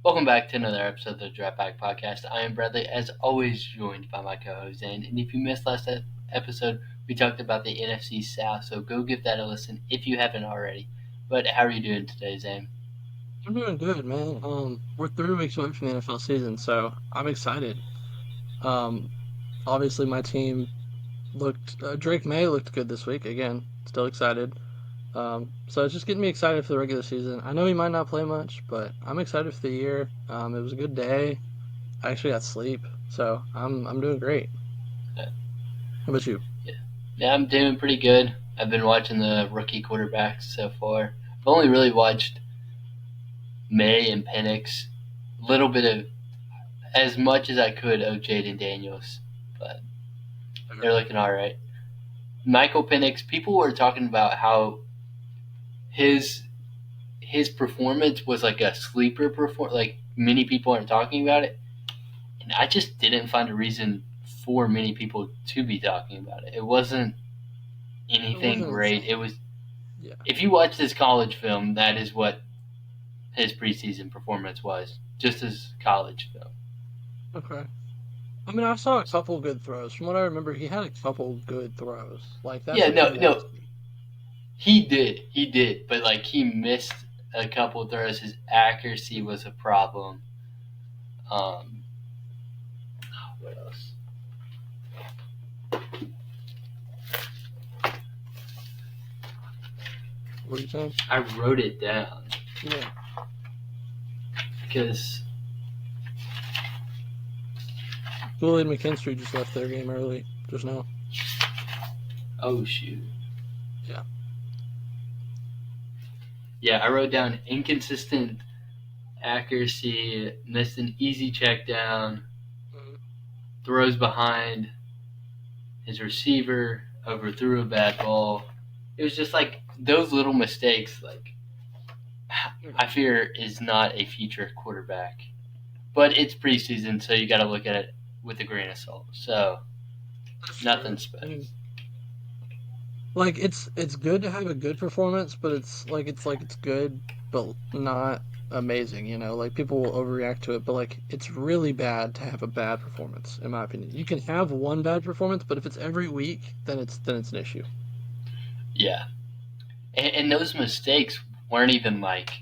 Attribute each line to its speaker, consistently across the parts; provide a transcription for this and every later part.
Speaker 1: Welcome back to another episode of the Draft Back Podcast. I am Bradley, as always, joined by my co-host Zane. And if you missed last episode, we talked about the NFC South, so go give that a listen if you haven't already. But how are you doing today, Zane?
Speaker 2: I'm doing good, man. We're 3 weeks away from the NFL season, so I'm excited. Um, Obviously my team Drake May looked good this week. Again, still excited. So it's just getting me excited for the regular season. I know he might not play much, but I'm excited for the year. It was a good day. I actually got sleep, so I'm doing great.
Speaker 1: Uh,
Speaker 2: How about you?
Speaker 1: yeah. yeah, I'm doing pretty good. I've been watching the rookie quarterbacks so far. I've only really watched May and Penix, a little bit of, as much as I could, of Jaden Daniels, but they're looking all right. Michael Penix, people were talking about how his his performance was like a sleeper perform. Like many people aren't talking about it, and I just didn't find a reason for many people to be talking about it. It wasn't
Speaker 2: It
Speaker 1: anything
Speaker 2: wasn't
Speaker 1: great. It
Speaker 2: insane.
Speaker 1: was
Speaker 2: Yeah.
Speaker 1: if you watch this college film, that is what his preseason performance was, just his college film.
Speaker 2: Okay. I mean, I saw a couple good throws. From what I remember, he had a couple good throws. Like that's
Speaker 1: Yeah,
Speaker 2: what you
Speaker 1: no,
Speaker 2: want to
Speaker 1: no,
Speaker 2: see.
Speaker 1: he did, but like he missed a couple of throws. His accuracy was a problem. Um, what else?
Speaker 2: What are you saying?
Speaker 1: I wrote it down
Speaker 2: Yeah.
Speaker 1: because
Speaker 2: Julian McKinstry just left their game early just now.
Speaker 1: oh shoot.
Speaker 2: Yeah.
Speaker 1: Yeah, I wrote down inconsistent accuracy, missed an easy check down,
Speaker 2: Mhm.
Speaker 1: throws behind his receiver, overthrew a bad ball. It was just like those little mistakes, like I fear is not a future quarterback. But it's preseason, so you got to look at it with a grain of salt. So
Speaker 2: That's
Speaker 1: nothing
Speaker 2: true. I
Speaker 1: special.
Speaker 2: mean, like it's good to have a good performance, but it's good, but not amazing. Like people will overreact to it, but like it's really bad to have a bad performance, in my opinion. You can have one bad performance, but if it's every week, then it's an issue.
Speaker 1: Yeah, and those mistakes weren't even like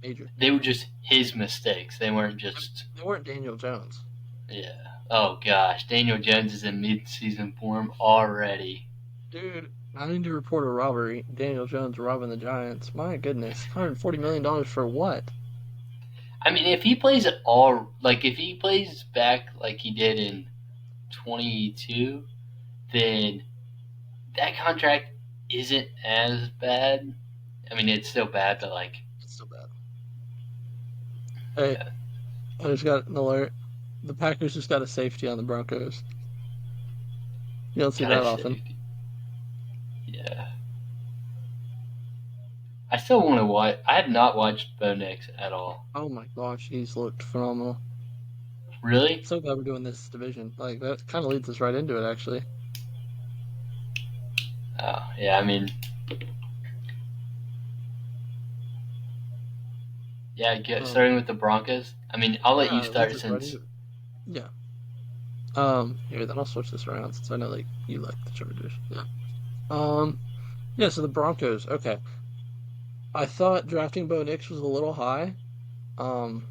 Speaker 2: Major.
Speaker 1: they were just his mistakes. They weren't just
Speaker 2: They weren't Daniel Jones.
Speaker 1: yeah. Oh gosh, Daniel Jones is in mid-season form already.
Speaker 2: Dude, I need to report a robbery. Daniel Jones robbing the Giants. My goodness. $140 million for what?
Speaker 1: I mean, if he plays at all, like if he plays back like he did in 22, then that contract isn't as bad. I mean, it's still bad, but like,
Speaker 2: It's still bad. Hey,
Speaker 1: yeah,
Speaker 2: I just got an alert. The Packers just got a safety on the Broncos. You don't see
Speaker 1: kind of
Speaker 2: that often.
Speaker 1: safety. Yeah, I still want to watch. I have not watched Bo Nix at all.
Speaker 2: Oh my gosh, he's looked phenomenal.
Speaker 1: Really?
Speaker 2: So glad we're doing this division. Like that kind of leads us right into it, actually.
Speaker 1: Oh, yeah. I mean, yeah.
Speaker 2: Um,
Speaker 1: Starting with the Broncos. I mean, I'll let you
Speaker 2: yeah, it leads
Speaker 1: start
Speaker 2: us right
Speaker 1: since.
Speaker 2: into it. Yeah. Here, then I'll switch this around since I know like you like the Chargers. Yeah. Um, yeah. So the Broncos. Okay. I thought drafting Bo Nix was a little high. Um,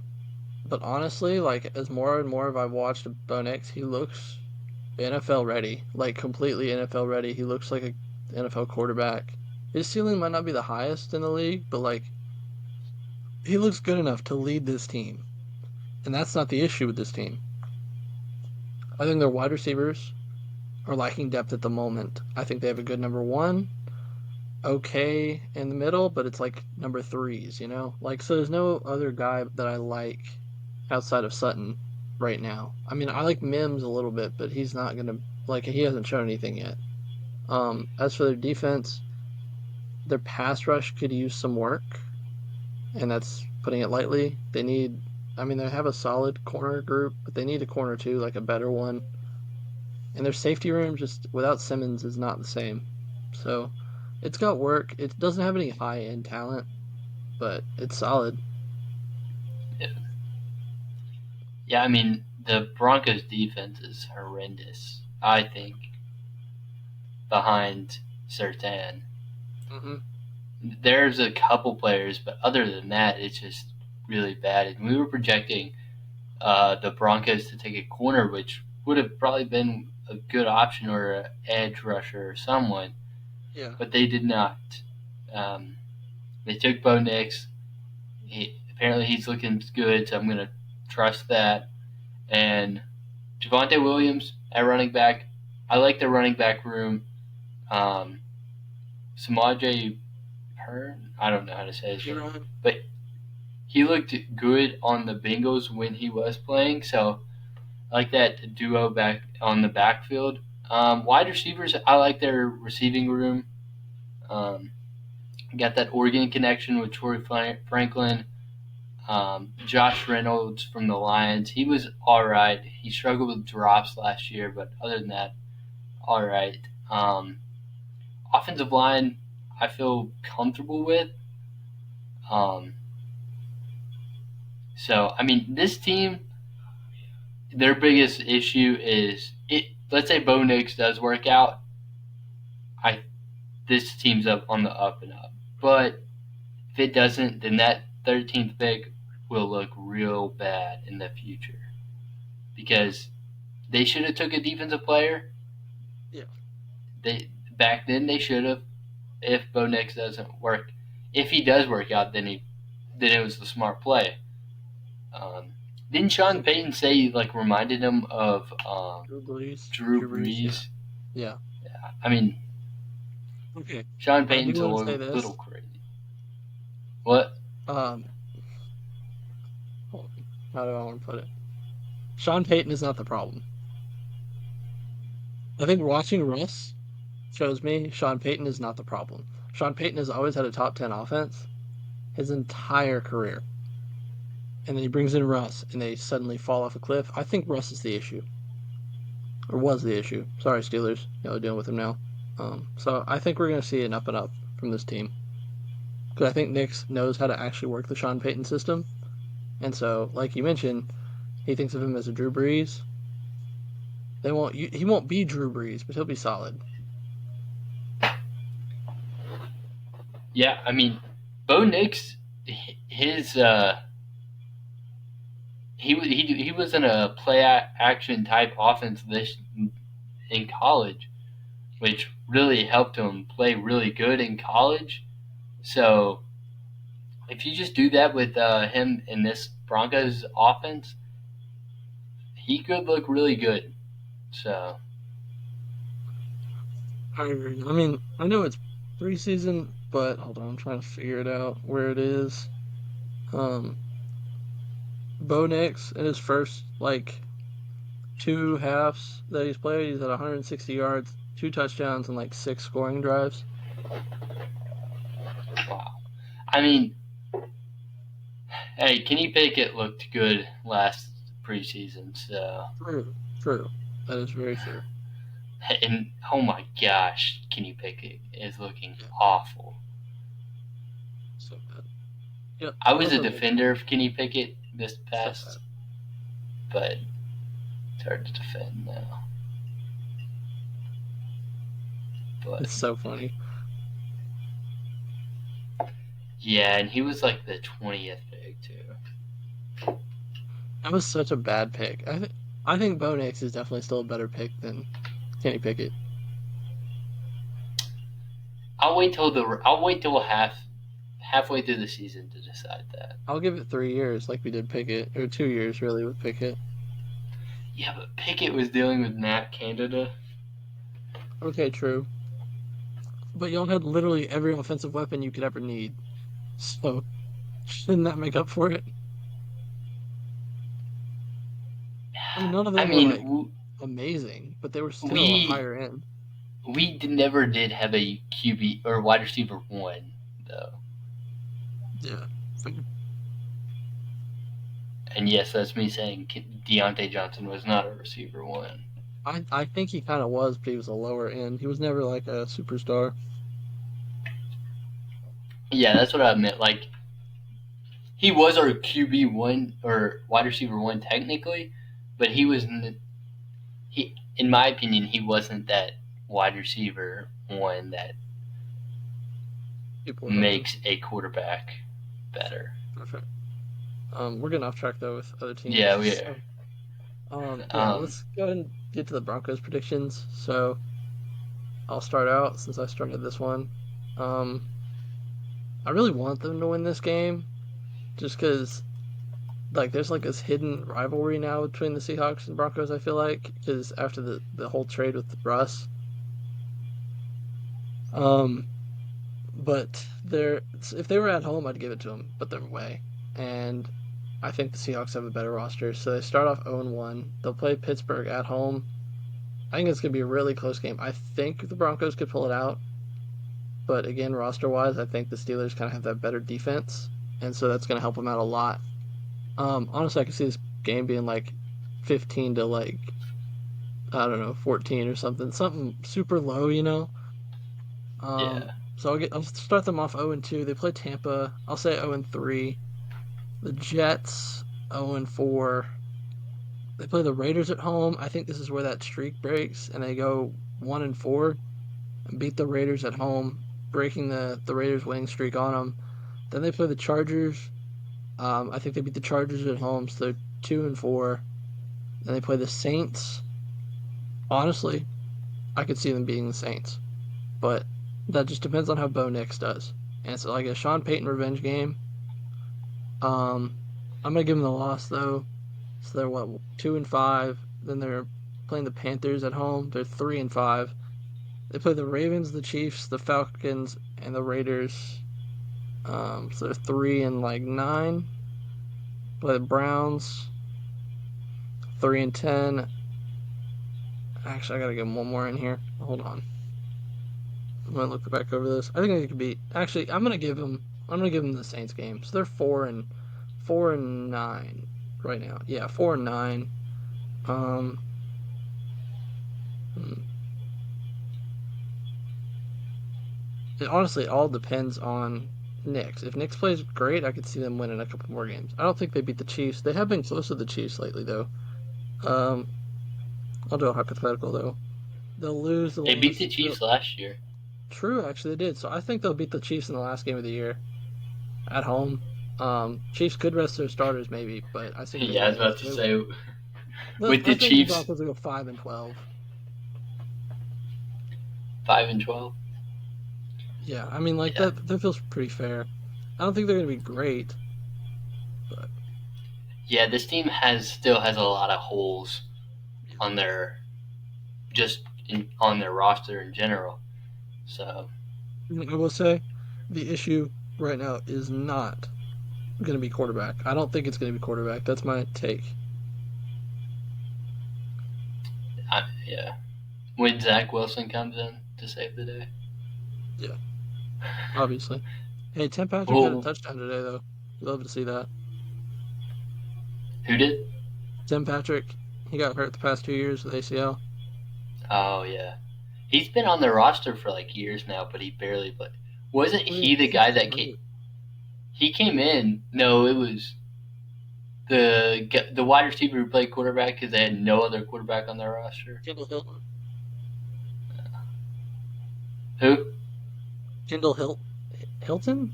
Speaker 2: but honestly, like as more and more of I've watched Bo Nix, he looks NFL ready, like completely NFL ready. He looks like a NFL quarterback. His ceiling might not be the highest in the league, but like he looks good enough to lead this team. And that's not the issue with this team. I think their wide receivers are lacking depth at the moment. I think they have a good number one, okay in the middle, but it's like number threes, you know? Like, so there's no other guy that I like outside of Sutton right now. I mean, I like Mims a little bit, but he's not gonna like he hasn't shown anything yet. As for their defense, their pass rush could use some work, and that's putting it lightly. I mean, they have a solid corner group, but they need a corner too, like a better one. And their safety room, just without Simmons, is not the same. So it's got work. It doesn't have any high end talent, but it's solid.
Speaker 1: Yeah, I mean the Broncos' defense is horrendous. I think behind Sertan,
Speaker 2: Hmm.
Speaker 1: there's a couple players, but other than that, it's just really bad. And we were projecting the Broncos to take a corner, which would have probably been a good option or an edge rusher or someone,
Speaker 2: Yeah.
Speaker 1: but they did not. Um, they took Bo Nix. Apparently he's looking good, so I'm going to trust that. And Javonte Williams at running back. I like the running back room. Um, Samaje Perine, I don't know how to say his name,
Speaker 2: Piran.
Speaker 1: but he looked good on the Bengals when he was playing. So I like that duo back on the backfield. Wide receivers, I like their receiving room. Um, got that Oregon connection with Troy Franklin. Josh Reynolds from the Lions, he was all right. He struggled with drops last year, but other than that, all right. Um, Offensive line, I feel comfortable with. Um, so, I mean, this team, their biggest issue is it. Let's say Bo Nix does work out. I This team's up on the up and up. But if it doesn't, then that 13th pick will look real bad in the future because they should have took a defensive player.
Speaker 2: Yeah.
Speaker 1: They back then they should have. If Bo Nix doesn't work, if he does work out, then it was the smart play. Um, didn't
Speaker 2: I
Speaker 1: Sean
Speaker 2: think
Speaker 1: Payton say he, like reminded him of
Speaker 2: Drew Brees.
Speaker 1: Drew
Speaker 2: Drew Brees. Yeah.
Speaker 1: Brees?
Speaker 2: Yeah.
Speaker 1: I mean,
Speaker 2: Okay.
Speaker 1: Sean
Speaker 2: I do
Speaker 1: Payton's a
Speaker 2: want to say
Speaker 1: little
Speaker 2: this.
Speaker 1: crazy. What?
Speaker 2: Um, hold on. How do I want to put it? Sean Payton is not the problem. I think watching Russ shows me Sean Payton is not the problem. Sean Payton has always had a top 10 offense his entire career. And then he brings in Russ and they suddenly fall off a cliff. I think Russ is the issue. Or was the issue. Sorry, Steelers. You know, dealing with him now. So I think we're going to see an up and up from this team. Because I think Nix knows how to actually work the Sean Payton system. And so, like you mentioned, he thinks of him as a Drew Brees. He won't be Drew Brees, but he'll be solid.
Speaker 1: Yeah, I mean, Bo Nix, his he was in a play action type offense this in college, which really helped him play really good in college. So if you just do that with him in this Broncos offense, he could look really good. So
Speaker 2: I agree. I mean, I know it's preseason, but hold on, I'm trying to figure it out where it is. Um, Bo Nix in his first two halves that he's played, he's at 160 yards, two touchdowns, and like six scoring drives.
Speaker 1: wow. I mean, hey, Kenny Pickett looked good last preseason. So
Speaker 2: True, true. That is very true.
Speaker 1: and oh my gosh, Kenny Pickett is looking
Speaker 2: Yeah,
Speaker 1: awful.
Speaker 2: so bad. Yep,
Speaker 1: I was a
Speaker 2: perfect.
Speaker 1: defender of Kenny Pickett this
Speaker 2: So bad.
Speaker 1: past, but it's hard to defend now. But
Speaker 2: It's so funny.
Speaker 1: yeah, and he was like the 20th pick too.
Speaker 2: That was such a bad pick. I think Bo Nix is definitely still a better pick than Kenny Pickett.
Speaker 1: I'll wait till halfway through the season to decide that.
Speaker 2: I'll give it 3 years, like we did Pickett, or 2 years really with Pickett.
Speaker 1: Yeah, but Pickett was dealing with Matt Canada.
Speaker 2: Okay, true. But y'all had literally every offensive weapon you could ever need. So shouldn't that make up for it? I mean, none of
Speaker 1: I
Speaker 2: them were like
Speaker 1: mean,
Speaker 2: amazing, but they were still
Speaker 1: we
Speaker 2: higher end.
Speaker 1: never did have a QB or wide receiver one though.
Speaker 2: Yeah.
Speaker 1: And yes, that's me saying Deontay Johnson was not a receiver one.
Speaker 2: I think he kind of was, but he was a lower end. He was never like a superstar.
Speaker 1: Yeah, that's what I meant. Like he was our QB1 or wide receiver one technically, but he in my opinion he wasn't that wide receiver one that
Speaker 2: People were hoping.
Speaker 1: makes a quarterback better.
Speaker 2: Okay. We're getting off track though with other
Speaker 1: Yeah,
Speaker 2: teams.
Speaker 1: we are.
Speaker 2: Yeah,
Speaker 1: Um,
Speaker 2: let's go ahead and get to the Broncos predictions. So I'll start out since I started this one. Um, I really want them to win this game just because like there's like this hidden rivalry now between the Seahawks and Broncos. I feel like because after the whole trade with Russ, um, but they're if they were at home, I'd give it to them, but they're away, and I think the Seahawks have a better roster. So they start off 0-1. They'll play Pittsburgh at home. I think it's gonna be a really close game. I think the Broncos could pull it out, but again, roster wise, I think the Steelers kind of have that better defense, and so that's gonna help them out a lot. Honestly, I could see this game being like 15 to like I don't know 14 or something super low, you know.
Speaker 1: yeah,
Speaker 2: So I'll start them off 0-2. They play Tampa. I'll say 0-3. The Jets 0-4. They play the Raiders at home. I think this is where that streak breaks, and they go 1-4 and beat the Raiders at home, breaking the Raiders winning streak on them. Then they play the Chargers. I think they beat the Chargers at home, so they're 2-4. Then they play the Saints. Honestly, I could see them beating the Saints, but that just depends on how Bo Nix does. And it's like a Sean Payton revenge game. Um, I'm gonna give them the loss though. So they're what 2-5. Then they're playing the Panthers at home. They're 3-5. They play the Ravens, the Chiefs, the Falcons, and the Raiders. So they're 3-9. Play the Browns, 3-10. Actually, I gotta get one more in here. Hold on. I'm gonna look back over this. I think I could beat. Actually, I'm gonna give them. I'm gonna give them the Saints game. So they're 4-9 right now. Yeah, 4-9. Um, hmm. It honestly all depends on Knicks. If Knicks plays great, I could see them winning a couple more games. I don't think they beat the Chiefs. They have been close to the Chiefs lately, though. Um, I'll do a hypothetical though. They'll lose the
Speaker 1: they beat
Speaker 2: last.
Speaker 1: the Chiefs last year.
Speaker 2: True, actually, they did. So I think they'll beat the Chiefs in the last game of the year at home. Chiefs could rest their starters maybe, but I think they
Speaker 1: Yeah, I was
Speaker 2: win.
Speaker 1: about to say with
Speaker 2: I
Speaker 1: the
Speaker 2: think the
Speaker 1: Chiefs
Speaker 2: Broncos will go 5-12.
Speaker 1: 5-12.
Speaker 2: Yeah, I mean like
Speaker 1: Yeah,
Speaker 2: that feels pretty fair. I don't think they're gonna be great, but
Speaker 1: yeah. This team still has a lot of holes on their on their roster in general. So
Speaker 2: I will say the issue right now is not gonna be quarterback. I don't think it's gonna be quarterback. That's my take.
Speaker 1: yeah, when Zach Wilson comes in to save the day.
Speaker 2: Yeah, obviously. Hey, Tim Patrick had a
Speaker 1: Well,
Speaker 2: touchdown today though. Love to see that.
Speaker 1: who did?
Speaker 2: Tim Patrick, he got hurt the past 2 years with ACL.
Speaker 1: Oh yeah, he's been on the roster for like years now, but he barely played. Wasn't he the
Speaker 2: He's
Speaker 1: guy
Speaker 2: still
Speaker 1: that
Speaker 2: hurt.
Speaker 1: he came in? No, it was the wide receiver who played quarterback because they had no other quarterback on their roster.
Speaker 2: Kendall Hilton.
Speaker 1: Who?
Speaker 2: Kendall Hilton?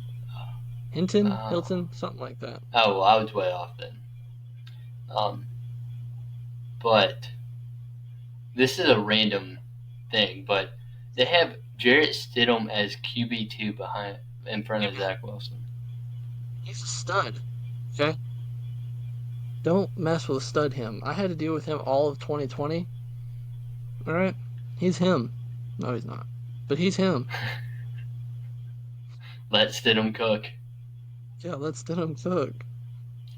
Speaker 2: Hinton?
Speaker 1: Oh,
Speaker 2: Hilton? Something like that.
Speaker 1: oh, well, I was way off then. Um, but this is a random thing, but they have Jarrett Stidham as QB2 behind in front of Zach Wilson.
Speaker 2: He's a stud. Okay? Don't mess with a stud him. I had to deal with him all of 2020. Alright? He's him. No, he's not. But he's him.
Speaker 1: Let Stidham cook.
Speaker 2: Yeah, let Stidham cook.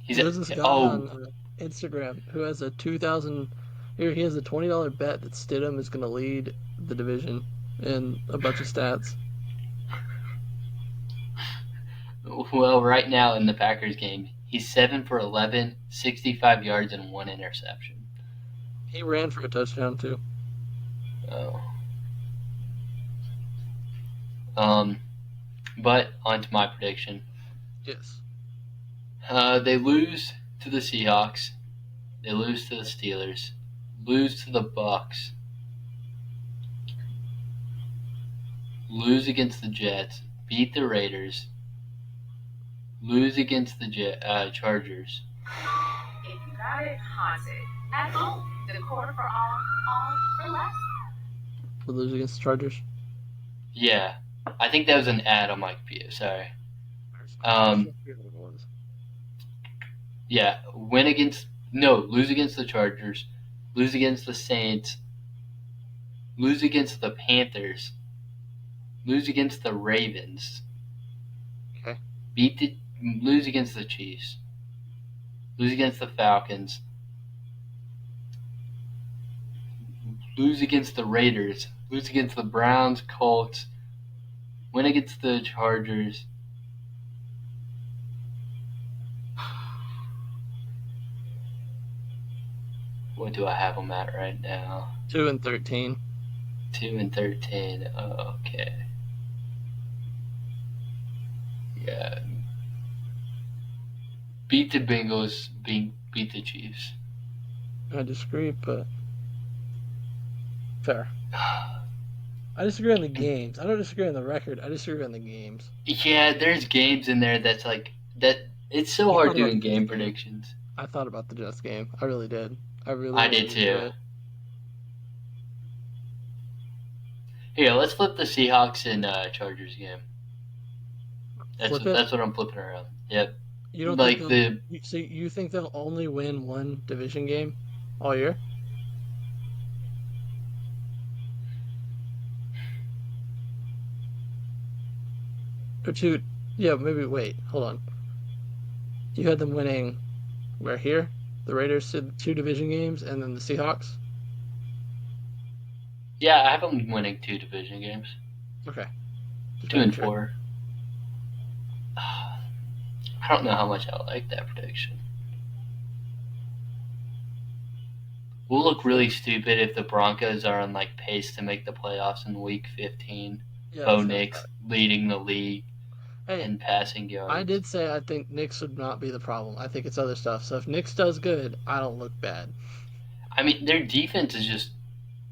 Speaker 1: He's
Speaker 2: There's this guy
Speaker 1: oh
Speaker 2: on Instagram who has a 2000. Here, he has a $20 bet that Stidham is going to lead the division in a bunch of stats.
Speaker 1: well right now in the Packers game he's 7 for 11, 65 yards and one interception.
Speaker 2: He ran for a touchdown, too.
Speaker 1: Oh. Um, but on to my prediction.
Speaker 2: Yes.
Speaker 1: They lose to the Seahawks. They lose to the Steelers. Lose to the Bucks. Lose against the Jets. Beat the Raiders. Lose against the Chargers.
Speaker 3: If you got it, haunted. At home, decor for all for less.
Speaker 2: We lose against the Chargers.
Speaker 1: Yeah, I think that was an ad on my computer. Sorry. Yeah, lose against the Chargers, lose against the Saints, lose against the Panthers, lose against the Ravens.
Speaker 2: Okay.
Speaker 1: Lose against the Chiefs, lose against the Falcons, lose against the Raiders, lose against the Browns, Colts, win against the Chargers. What do I have them at right now?
Speaker 2: 2-13.
Speaker 1: 2-13. Oh, okay. Yeah. Beat the Bengals. Beat the Chiefs.
Speaker 2: I disagree, but fair. I disagree on the games. I don't disagree on the record. I disagree on the games.
Speaker 1: Yeah, there's games in there that's like that. It's so hard doing game predictions.
Speaker 2: I thought about the Jets game. I really did. I
Speaker 1: did too.
Speaker 2: Did.
Speaker 1: Here, let's flip the Seahawks and Chargers game. That's what I'm flipping around. Yep.
Speaker 2: You don't like so you think they'll only win one division game all year? Or two? Yeah, maybe. Wait, hold on. You had them winning where here? The Raiders did 2 division games, and then the Seahawks.
Speaker 1: Yeah, I have them winning 2 division games.
Speaker 2: Okay.
Speaker 1: 2-4. I don't know how much I like that prediction. We'll look really stupid if the Broncos are on like pace to make the playoffs in Week 15.
Speaker 2: Yeah,
Speaker 1: Bo Nix leading the league in passing yards.
Speaker 2: I did say I think Nix would not be the problem. I think it's other stuff. So if Nix does good, I don't look bad.
Speaker 1: I mean, their defense is just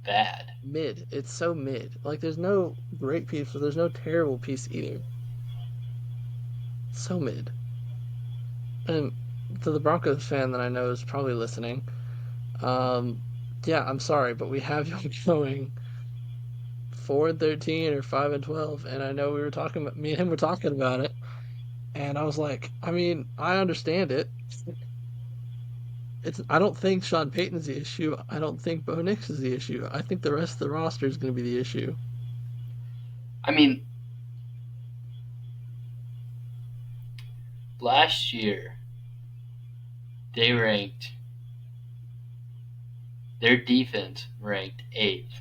Speaker 1: bad.
Speaker 2: Mid. It's so mid. Like, there's no great piece, but there's no terrible piece either. So mid. And to the Broncos fan that I know is probably listening, yeah, I'm sorry, but we have you going 4-13 or 5-12, and I know me and him were talking about it, and I was like, I mean, I understand it. I don't think Sean Payton's the issue. I don't think Bo Nix is the issue. I think the rest of the roster is going to be the issue.
Speaker 1: I mean, last year their defense ranked 8th.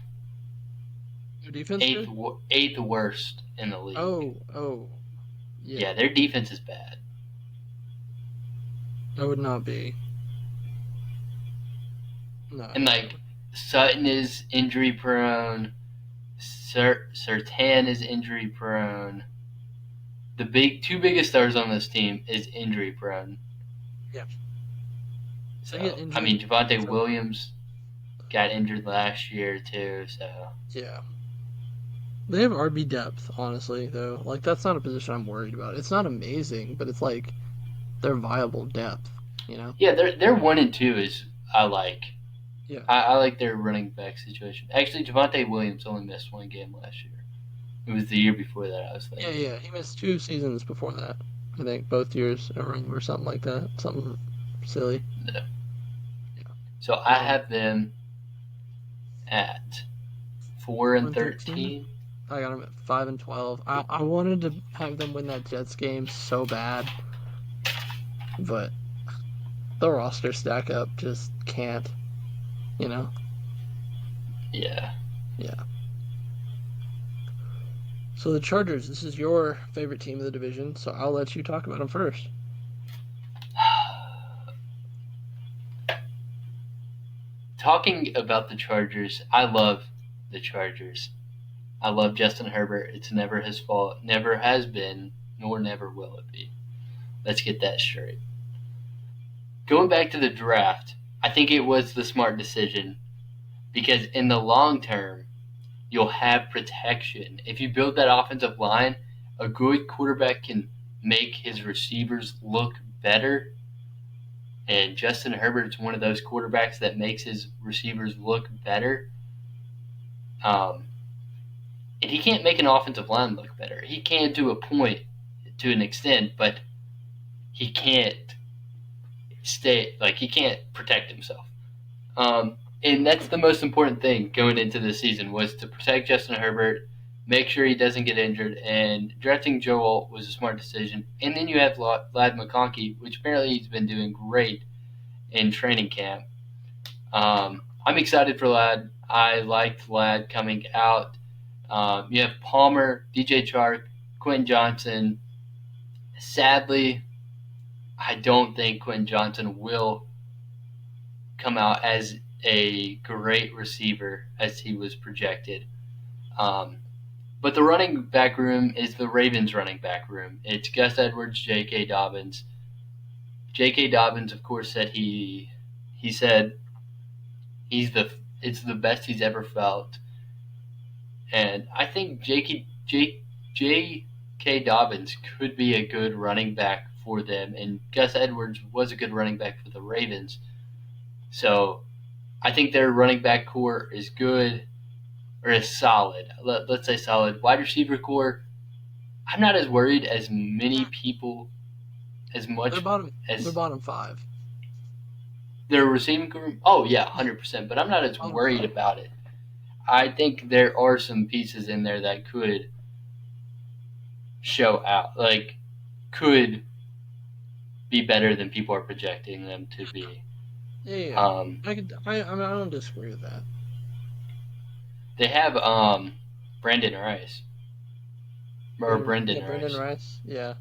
Speaker 2: Their defense?
Speaker 1: Eighth worst in the league.
Speaker 2: Oh.
Speaker 1: Yeah, their defense is bad.
Speaker 2: I would not be. No.
Speaker 1: And like Sutton is injury prone. Surtain is injury prone. The 2 biggest stars on this team is injury prone.
Speaker 2: Yeah.
Speaker 1: So I mean, Javonte Williams got injured last year too. So
Speaker 2: yeah. They have RB depth, honestly, though. Like, that's not a position I'm worried about. It's not amazing, but it's like they're viable depth, you know?
Speaker 1: Yeah, their 1 and 2 is I like.
Speaker 2: Yeah.
Speaker 1: I like their running back situation. Actually, Javonte Williams only missed 1 game last year. It was the year before that, I was thinking.
Speaker 2: Yeah. He missed 2 seasons before that. I think both years or something like that. Something silly.
Speaker 1: Yeah. So I have them at 4-13.
Speaker 2: I got them at 5-12. I wanted to have them win that Jets game so bad, but the roster stack up just can't, you know?
Speaker 1: Yeah.
Speaker 2: So the Chargers, this is your favorite team of the division, so I'll let you talk about them first.
Speaker 1: Talking about the Chargers, I love the Chargers. I love Justin Herbert. It's never his fault. Never has been, nor never will it be. Let's get that straight. going back to the draft, I think it was the smart decision because in the long term, you'll have protection. If you build that offensive line, a good quarterback can make his receivers look better. And Justin Herbert's one of those quarterbacks that makes his receivers look better. Um, and he can't make an offensive line look better. He can to a point, to an extent, but he can't he can't protect himself. And that's the most important thing going into the season was to protect Justin Herbert, make sure he doesn't get injured, and drafting Joe Alt was a smart decision. And then you have Lad McConkey, which apparently he's been doing great in training camp. I'm excited for Lad. I liked Lad coming out. You have Palmer, DJ Chark, Quentin Johnson. Sadly, I don't think Quentin Johnson will come out as a great receiver as he was projected. But the running back room is the Ravens running back room. It's Gus Edwards, J.K. Dobbins. J.K. Dobbins, of course, said he said it's the best he's ever felt. And I think J.K. Dobbins could be a good running back for them, and Gus Edwards was a good running back for the Ravens. So I think their running back core is good, or is solid. Let's say solid. Wide receiver core, I'm not as worried as many people, as much as
Speaker 2: They're bottom 5.
Speaker 1: their receiving core. Oh, yeah, 100%. But I'm not as worried about it. I think there are some pieces in there that could show out, could be better than people are projecting them to be.
Speaker 2: Yeah. I don't disagree with that.
Speaker 1: They have Brandon Rice. Or Brendan Rice.
Speaker 2: Brendan Rice, yeah.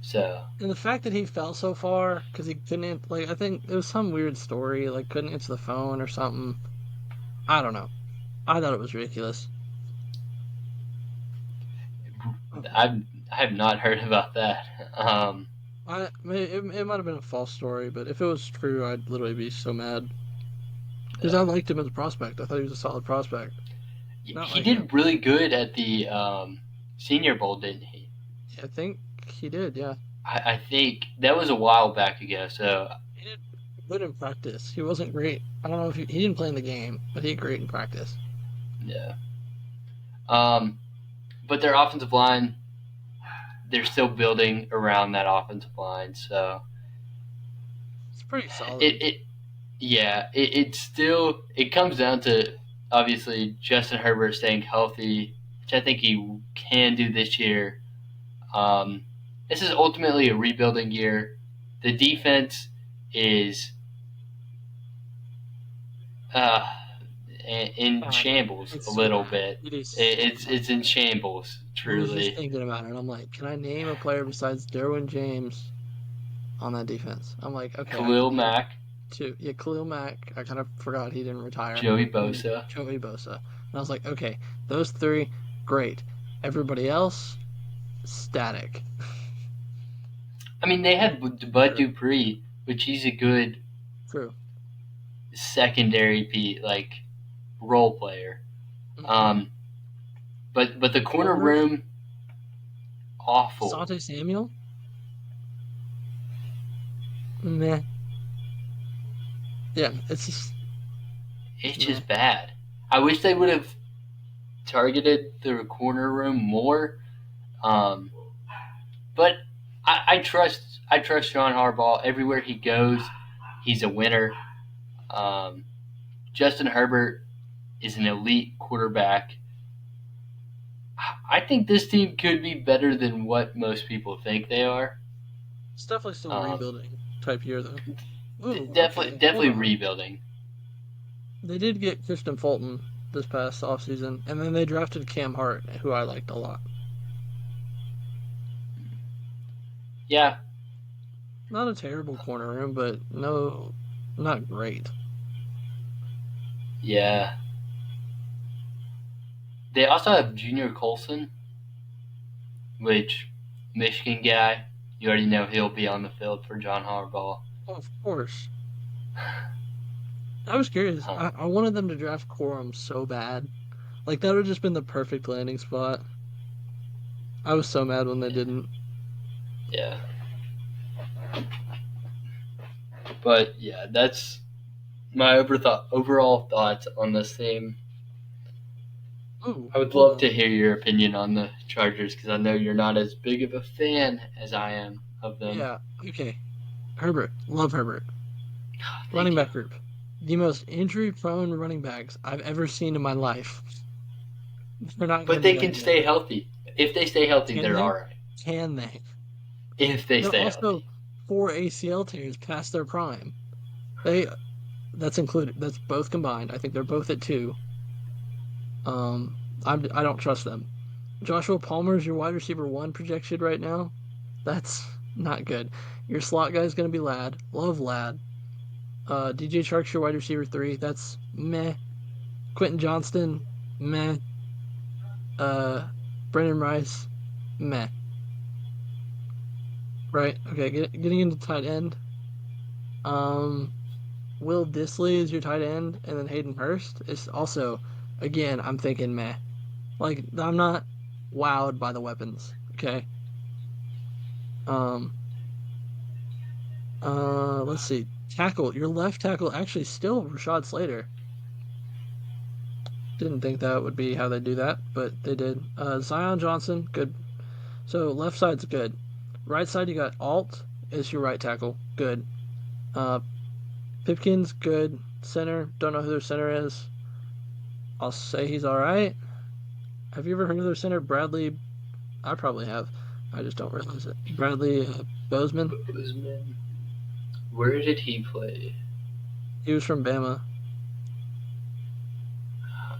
Speaker 1: So.
Speaker 2: And the fact that he fell so far, because he couldn't, I think it was some weird story, couldn't answer the phone or something. I don't know. I thought it was ridiculous.
Speaker 1: I have not heard about that.
Speaker 2: It might have been a false story, but if it was true, I'd literally be so mad. Because I liked him as a prospect. I thought he was a solid prospect.
Speaker 1: He did really good at the Senior Bowl, didn't he?
Speaker 2: I think he did, yeah.
Speaker 1: I think that was a while back ago, so.
Speaker 2: He did good in practice. He wasn't great. I don't know if he didn't play in the game, but he did great in practice.
Speaker 1: Yeah. But their offensive line, they're still building around that offensive line, so.
Speaker 2: It's pretty solid.
Speaker 1: It comes down to obviously Justin Herbert staying healthy, which I think he can do this year. This is ultimately a rebuilding year. The defense is in shambles a little bit. It's in shambles, truly.
Speaker 2: I was just thinking about it. I'm like, can I name a player besides Derwin James on that defense? I'm like, okay.
Speaker 1: Khalil Mack.
Speaker 2: Khalil Mack. I kind of forgot he didn't retire.
Speaker 1: Joey Bosa.
Speaker 2: And I was like, okay, those 3, great. Everybody else, static.
Speaker 1: I mean, they have Bud Dupree, which he's a good secondary role player.
Speaker 2: Mm-hmm.
Speaker 1: But the corner room, awful.
Speaker 2: Asante Samuel? Meh. Yeah, it's
Speaker 1: just bad. I wish they would have targeted the corner room more. But I trust John Harbaugh everywhere he goes. He's a winner. Justin Herbert is an elite quarterback. I think this team could be better than what most people think they are.
Speaker 2: It's definitely still a rebuilding type year, though. Ooh,
Speaker 1: definitely rebuilding.
Speaker 2: They did get Christian Fulton this past offseason, and then they drafted Cam Hart, who I liked a lot.
Speaker 1: Yeah.
Speaker 2: Not a terrible corner room, but not great.
Speaker 1: Yeah. They also have Junior Colson, which, Michigan guy, you already know he'll be on the field for John Harbaugh.
Speaker 2: Oh, of course. I was curious.
Speaker 1: Huh.
Speaker 2: I wanted them to draft Corum so bad. Like that would have just been the perfect landing spot. I was so mad when they didn't.
Speaker 1: Yeah. But yeah, that's my overall thoughts on this team.
Speaker 2: Ooh,
Speaker 1: I would
Speaker 2: hold
Speaker 1: love
Speaker 2: on.
Speaker 1: to hear your opinion on the Chargers because I know you're not as big of a fan as I am of them.
Speaker 2: Yeah, okay. Herbert. Love Herbert.
Speaker 1: Thank
Speaker 2: Running
Speaker 1: you.
Speaker 2: back group. The most injury-prone running backs I've ever seen in my life. They're not going to
Speaker 1: But
Speaker 2: be
Speaker 1: they
Speaker 2: that
Speaker 1: can
Speaker 2: good.
Speaker 1: stay healthy. If they stay healthy,
Speaker 2: Can
Speaker 1: they're all
Speaker 2: they?
Speaker 1: right.
Speaker 2: Can they?
Speaker 1: If they
Speaker 2: They're
Speaker 1: stay
Speaker 2: also
Speaker 1: healthy.
Speaker 2: 4 ACL tears past their prime. They that's included. That's both combined. I think they're both at 2. I don't trust them. Joshua Palmer's your wide receiver 1 projection right now. That's not good. Your slot guy is going to be Ladd. Love Ladd. DJ Chark's your wide receiver 3. That's meh. Quentin Johnston, meh. Uh, Brendan Rice, meh. Right? Okay, getting into tight end. Um, Will Disley is your tight end, and then Hayden Hurst is also, again, I'm thinking meh. Like, I'm not wowed by the weapons. Okay. Um, let's see. Tackle. Your left tackle actually still Rashad Slater. Didn't think that would be how they do that, but they did. Zion Johnson, good. So left side's good. Right side you got Alt is your right tackle, good. Uh, Pipkins, good. Center, don't know who their center is. I'll say he's all right. Have you ever heard of their center, Bradley? I probably have. I just don't realize it. Bradley Bozeman.
Speaker 1: Bozeman. Where did he play?
Speaker 2: He was from Bama,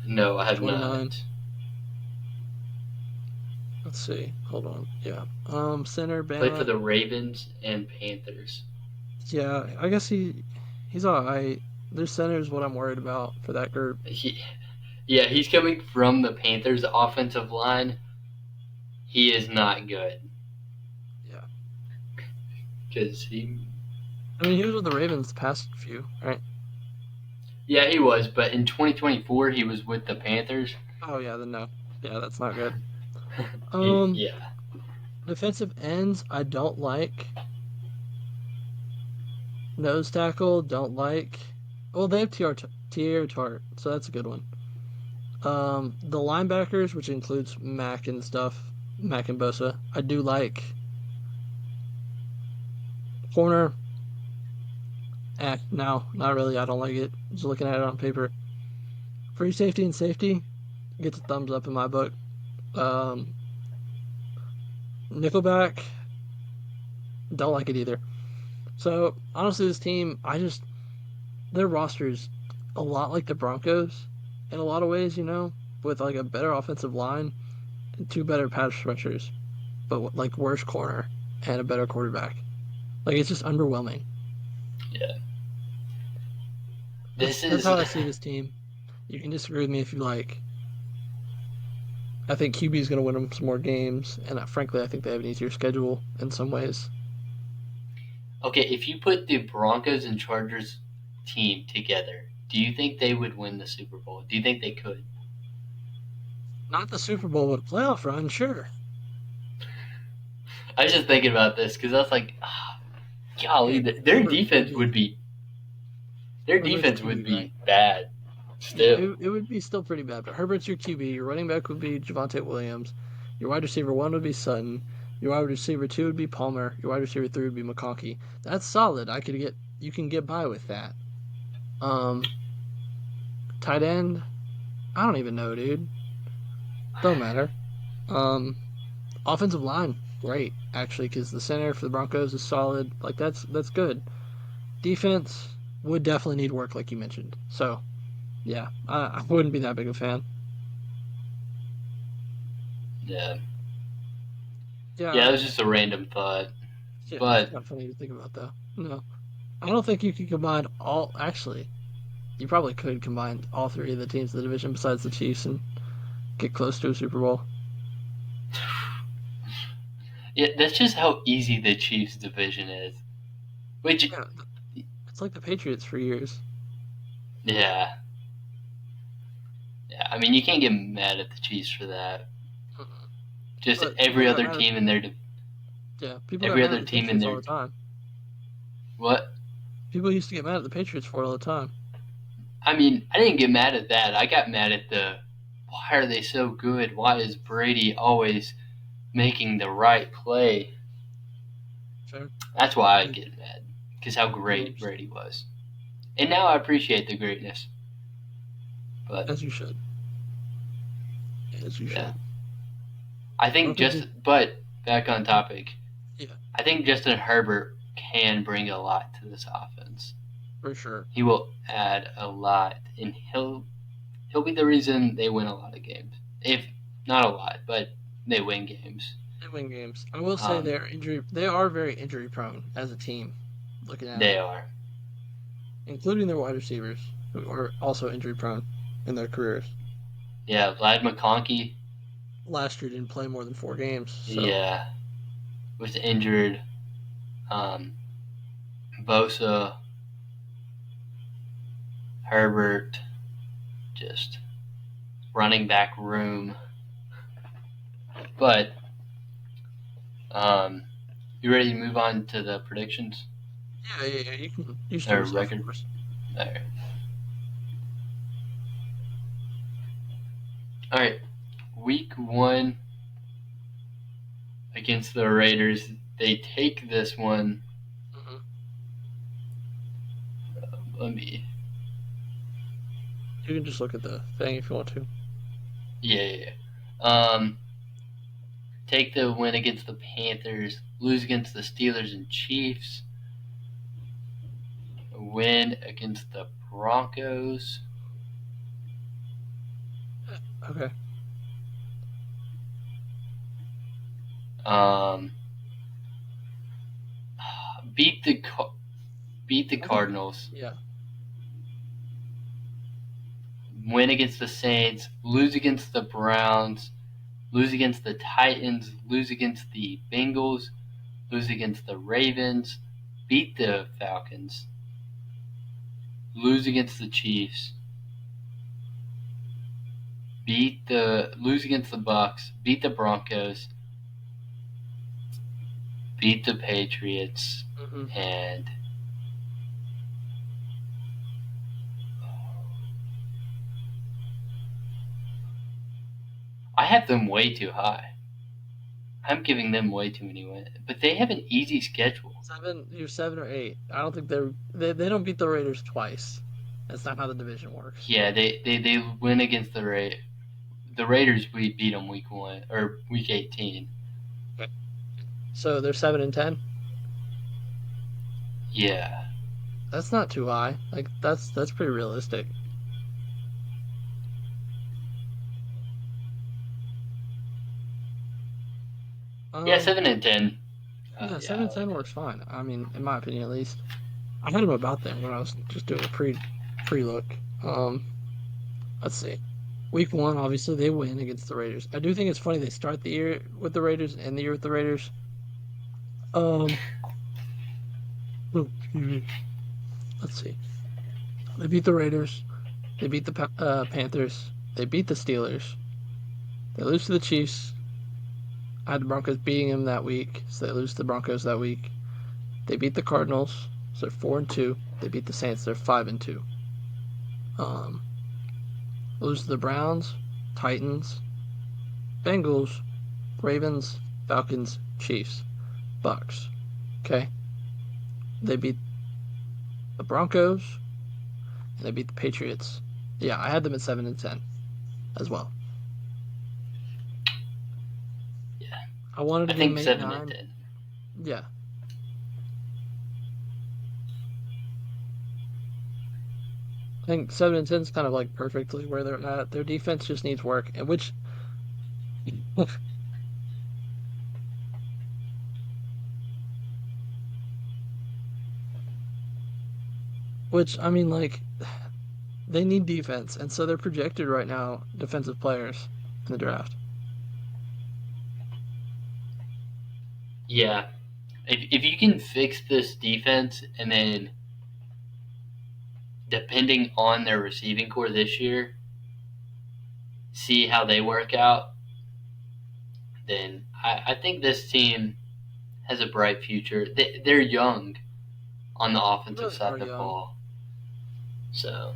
Speaker 1: No, I have
Speaker 2: 29.
Speaker 1: not.
Speaker 2: Let's see. Hold on. Yeah. Center
Speaker 1: Played for
Speaker 2: Bama.
Speaker 1: the Ravens and Panthers.
Speaker 2: Yeah, I guess he's all right. Their center is what I'm worried about for that group.
Speaker 1: Yeah, he's coming from the Panthers offensive line. He is not good
Speaker 2: Yeah.
Speaker 1: because he.
Speaker 2: I mean, he was with the Ravens the past few, right?
Speaker 1: Yeah, he was, but in 2024 he was with the Panthers.
Speaker 2: Oh yeah, then no. Yeah, that's not good. Um,
Speaker 1: Yeah,
Speaker 2: Defensive ends I don't like. Nose tackle don't like. Well, they have TR Tart, so that's a good one. The linebackers, which includes Mac and stuff, Mac and Bosa, I do like. Corner, no, not really. I don't like it. Just looking at it on paper. Free safety and safety gets a thumbs up in my book. Um, Nickelback, don't like it either. So honestly, this team, their roster is a lot like the Broncos in a lot of ways, with like a better offensive line and 2 better pass rushers, but like worse corner and a better quarterback. Like it's just underwhelming.
Speaker 1: yeah.
Speaker 2: That's
Speaker 1: This
Speaker 2: that's
Speaker 1: is
Speaker 2: how I see this team. You can disagree with me if you like. I think QB is going to win them some more games, and frankly, I think they have an easier schedule in some ways.
Speaker 1: okay. If you put the Broncos and Chargers team together, do you think they would win the Super Bowl? Do you think they could?
Speaker 2: Not the Super Bowl, but a playoff run, sure.
Speaker 1: I was just thinking about this because I was like, golly,
Speaker 2: Hey,
Speaker 1: their
Speaker 2: Herbert's
Speaker 1: defense would
Speaker 2: QB.
Speaker 1: be their
Speaker 2: Herbert's
Speaker 1: defense would
Speaker 2: QB, right?
Speaker 1: be bad
Speaker 2: Yeah,
Speaker 1: still.
Speaker 2: it would be still pretty bad, but Herbert's your QB. Your running back would be Javonte Williams. Your wide receiver 1 would be Sutton. Your wide receiver 2 would be Palmer. Your wide receiver 3 would be McConkey. That's solid. You can get by with that. Um, Tight end, I don't even know, dude. Don't matter. Um, Offensive line, great actually, because the center for the Broncos is solid. Like that's good. Defense would definitely need work, like you mentioned. So yeah, I wouldn't be that big a fan.
Speaker 1: Yeah, yeah,
Speaker 2: Yeah,
Speaker 1: it was just a random thought,
Speaker 2: yeah, it's
Speaker 1: but
Speaker 2: kind of funny to think about though. No, I don't think you could combine all. Actually, you probably could combine all 3 of the teams in the division besides the Chiefs and get close to a Super Bowl.
Speaker 1: yeah, that's just how easy the Chiefs division is. Which
Speaker 2: Yeah, It's like the Patriots for years.
Speaker 1: Yeah. Yeah, I mean, you can't get mad at the Chiefs for that. Just
Speaker 2: But
Speaker 1: every
Speaker 2: people got
Speaker 1: other
Speaker 2: mad.
Speaker 1: team in their
Speaker 2: People got
Speaker 1: every
Speaker 2: mad at
Speaker 1: other
Speaker 2: the
Speaker 1: team in
Speaker 2: Patriots all
Speaker 1: their
Speaker 2: the time.
Speaker 1: what?
Speaker 2: People used to get mad at the Patriots for it all the time.
Speaker 1: I mean, I didn't get mad at that. I got mad at why are they so good? Why is Brady always making the right play?
Speaker 2: Sure.
Speaker 1: That's why I get mad, because how
Speaker 2: Totally
Speaker 1: great Brady
Speaker 2: understand.
Speaker 1: was. And now I appreciate the greatness. But
Speaker 2: As you should. As you
Speaker 1: yeah,
Speaker 2: should.
Speaker 1: I think
Speaker 2: Okay, dude.
Speaker 1: but back on topic,
Speaker 2: Yeah,
Speaker 1: I think Justin Herbert can bring a lot to this offense.
Speaker 2: for sure.
Speaker 1: He will add a lot, and he'll be the reason they win a lot of games. If not a lot, but they win games.
Speaker 2: They win games. I will say
Speaker 1: Um,
Speaker 2: they are very injury prone as a team, looking at it.
Speaker 1: they are.
Speaker 2: Including their wide receivers, who are also injury prone in their careers.
Speaker 1: Yeah, Vlad McConkey.
Speaker 2: Last year didn't play more than 4 games, so
Speaker 1: Yeah, was injured. Um, Bosa, Herbert, just running back room. But you ready to move on to the predictions
Speaker 2: yeah. You start
Speaker 1: or
Speaker 2: us off, of
Speaker 1: record?
Speaker 2: course.
Speaker 1: All right. All right. Week 1 against the Raiders. They take this one.
Speaker 2: Mm-hmm.
Speaker 1: Let me.
Speaker 2: You can just look at the thing if you want to.
Speaker 1: Yeah. Take the win against the Panthers. Lose against the Steelers and Chiefs. Win against the Broncos.
Speaker 2: Okay.
Speaker 1: Um, beat the
Speaker 2: I think,
Speaker 1: Cardinals.
Speaker 2: yeah.
Speaker 1: Win against the Saints. Lose against the Browns. Lose against the Titans. Lose against the Bengals. Lose against the Ravens. Beat the Falcons. Lose against the Chiefs. Lose against the Bucks. Beat the Broncos. Beat the Patriots.
Speaker 2: Mm-hmm.
Speaker 1: And I have them way too high. I'm giving them way too many wins. But they have an easy schedule.
Speaker 2: You're 7 or 8. I don't think they don't beat the Raiders twice. That's not how the division works.
Speaker 1: Yeah, they win against the Raiders. The Raiders, we beat them week 1 or week 18.
Speaker 2: So they're 7-10.
Speaker 1: Yeah.
Speaker 2: That's not too high. Like that's pretty realistic.
Speaker 1: Yeah,
Speaker 2: Um,
Speaker 1: 7-10.
Speaker 2: yeah,
Speaker 1: Yeah,
Speaker 2: seven
Speaker 1: I
Speaker 2: and ten
Speaker 1: like
Speaker 2: works
Speaker 1: that.
Speaker 2: fine. I mean, in my opinion, at least. I had them about there when I was just doing a pre look. Um, let's see. Week 1, obviously they win against the Raiders. I do think it's funny they start the year with the Raiders and end the year with the Raiders. Um, excuse me. Let's see. They beat the Raiders. They beat the Panthers. They beat the Steelers. They lose to the Chiefs. I had the Broncos beating them that week, so they lose to the Broncos that week. They beat the Cardinals, so they're 4-2. They beat the Saints, they're 5-2. Um, lose to the Browns, Titans, Bengals, Ravens, Falcons, Chiefs, Bucks. Okay, they beat the Broncos and they beat the Patriots. Yeah, I had them at 7-10 as well.
Speaker 1: Yeah.
Speaker 2: I wanted to
Speaker 1: I
Speaker 2: give them
Speaker 1: think
Speaker 2: 8,
Speaker 1: 7 and
Speaker 2: 9.
Speaker 1: 10.
Speaker 2: Yeah, I think 7-10 is kind of like perfectly where they're at. Their defense just needs work, and which I mean, like they need defense, and so they're projected right now defensive players in the draft.
Speaker 1: Yeah. If you can fix this defense and then depending on their receiving core this year, see how they work out, then I think this team has a bright future. They're young on the
Speaker 2: They
Speaker 1: offensive
Speaker 2: really
Speaker 1: side
Speaker 2: are
Speaker 1: of the
Speaker 2: young.
Speaker 1: ball. So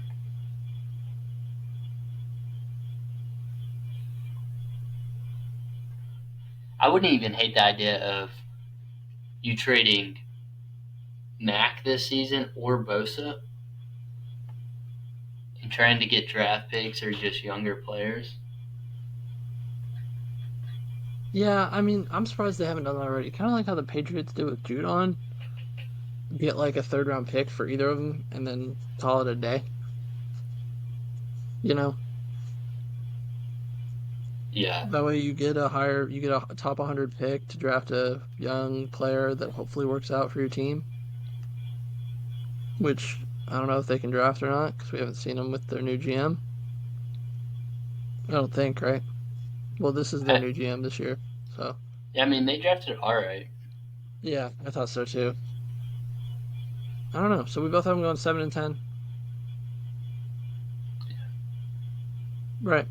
Speaker 1: I wouldn't even hate the idea of you trading Mac this season or Bosa and trying to get draft picks or just younger players.
Speaker 2: Yeah, I mean, I'm surprised they haven't done that already. Kind of like how the Patriots did with Judon. Get like a third round pick for either of them and then call it a day. You know,
Speaker 1: Yeah.
Speaker 2: that way you get a top 100 pick to draft a young player that hopefully works out for your team. Which I don't know if they can draft or not because we haven't seen them with their new GM. I don't think, right? Well, this is their
Speaker 1: I,
Speaker 2: new GM this year, so
Speaker 1: yeah, I mean, they drafted all right.
Speaker 2: yeah, I thought so too. I don't know. So we both have them going 7-10, right?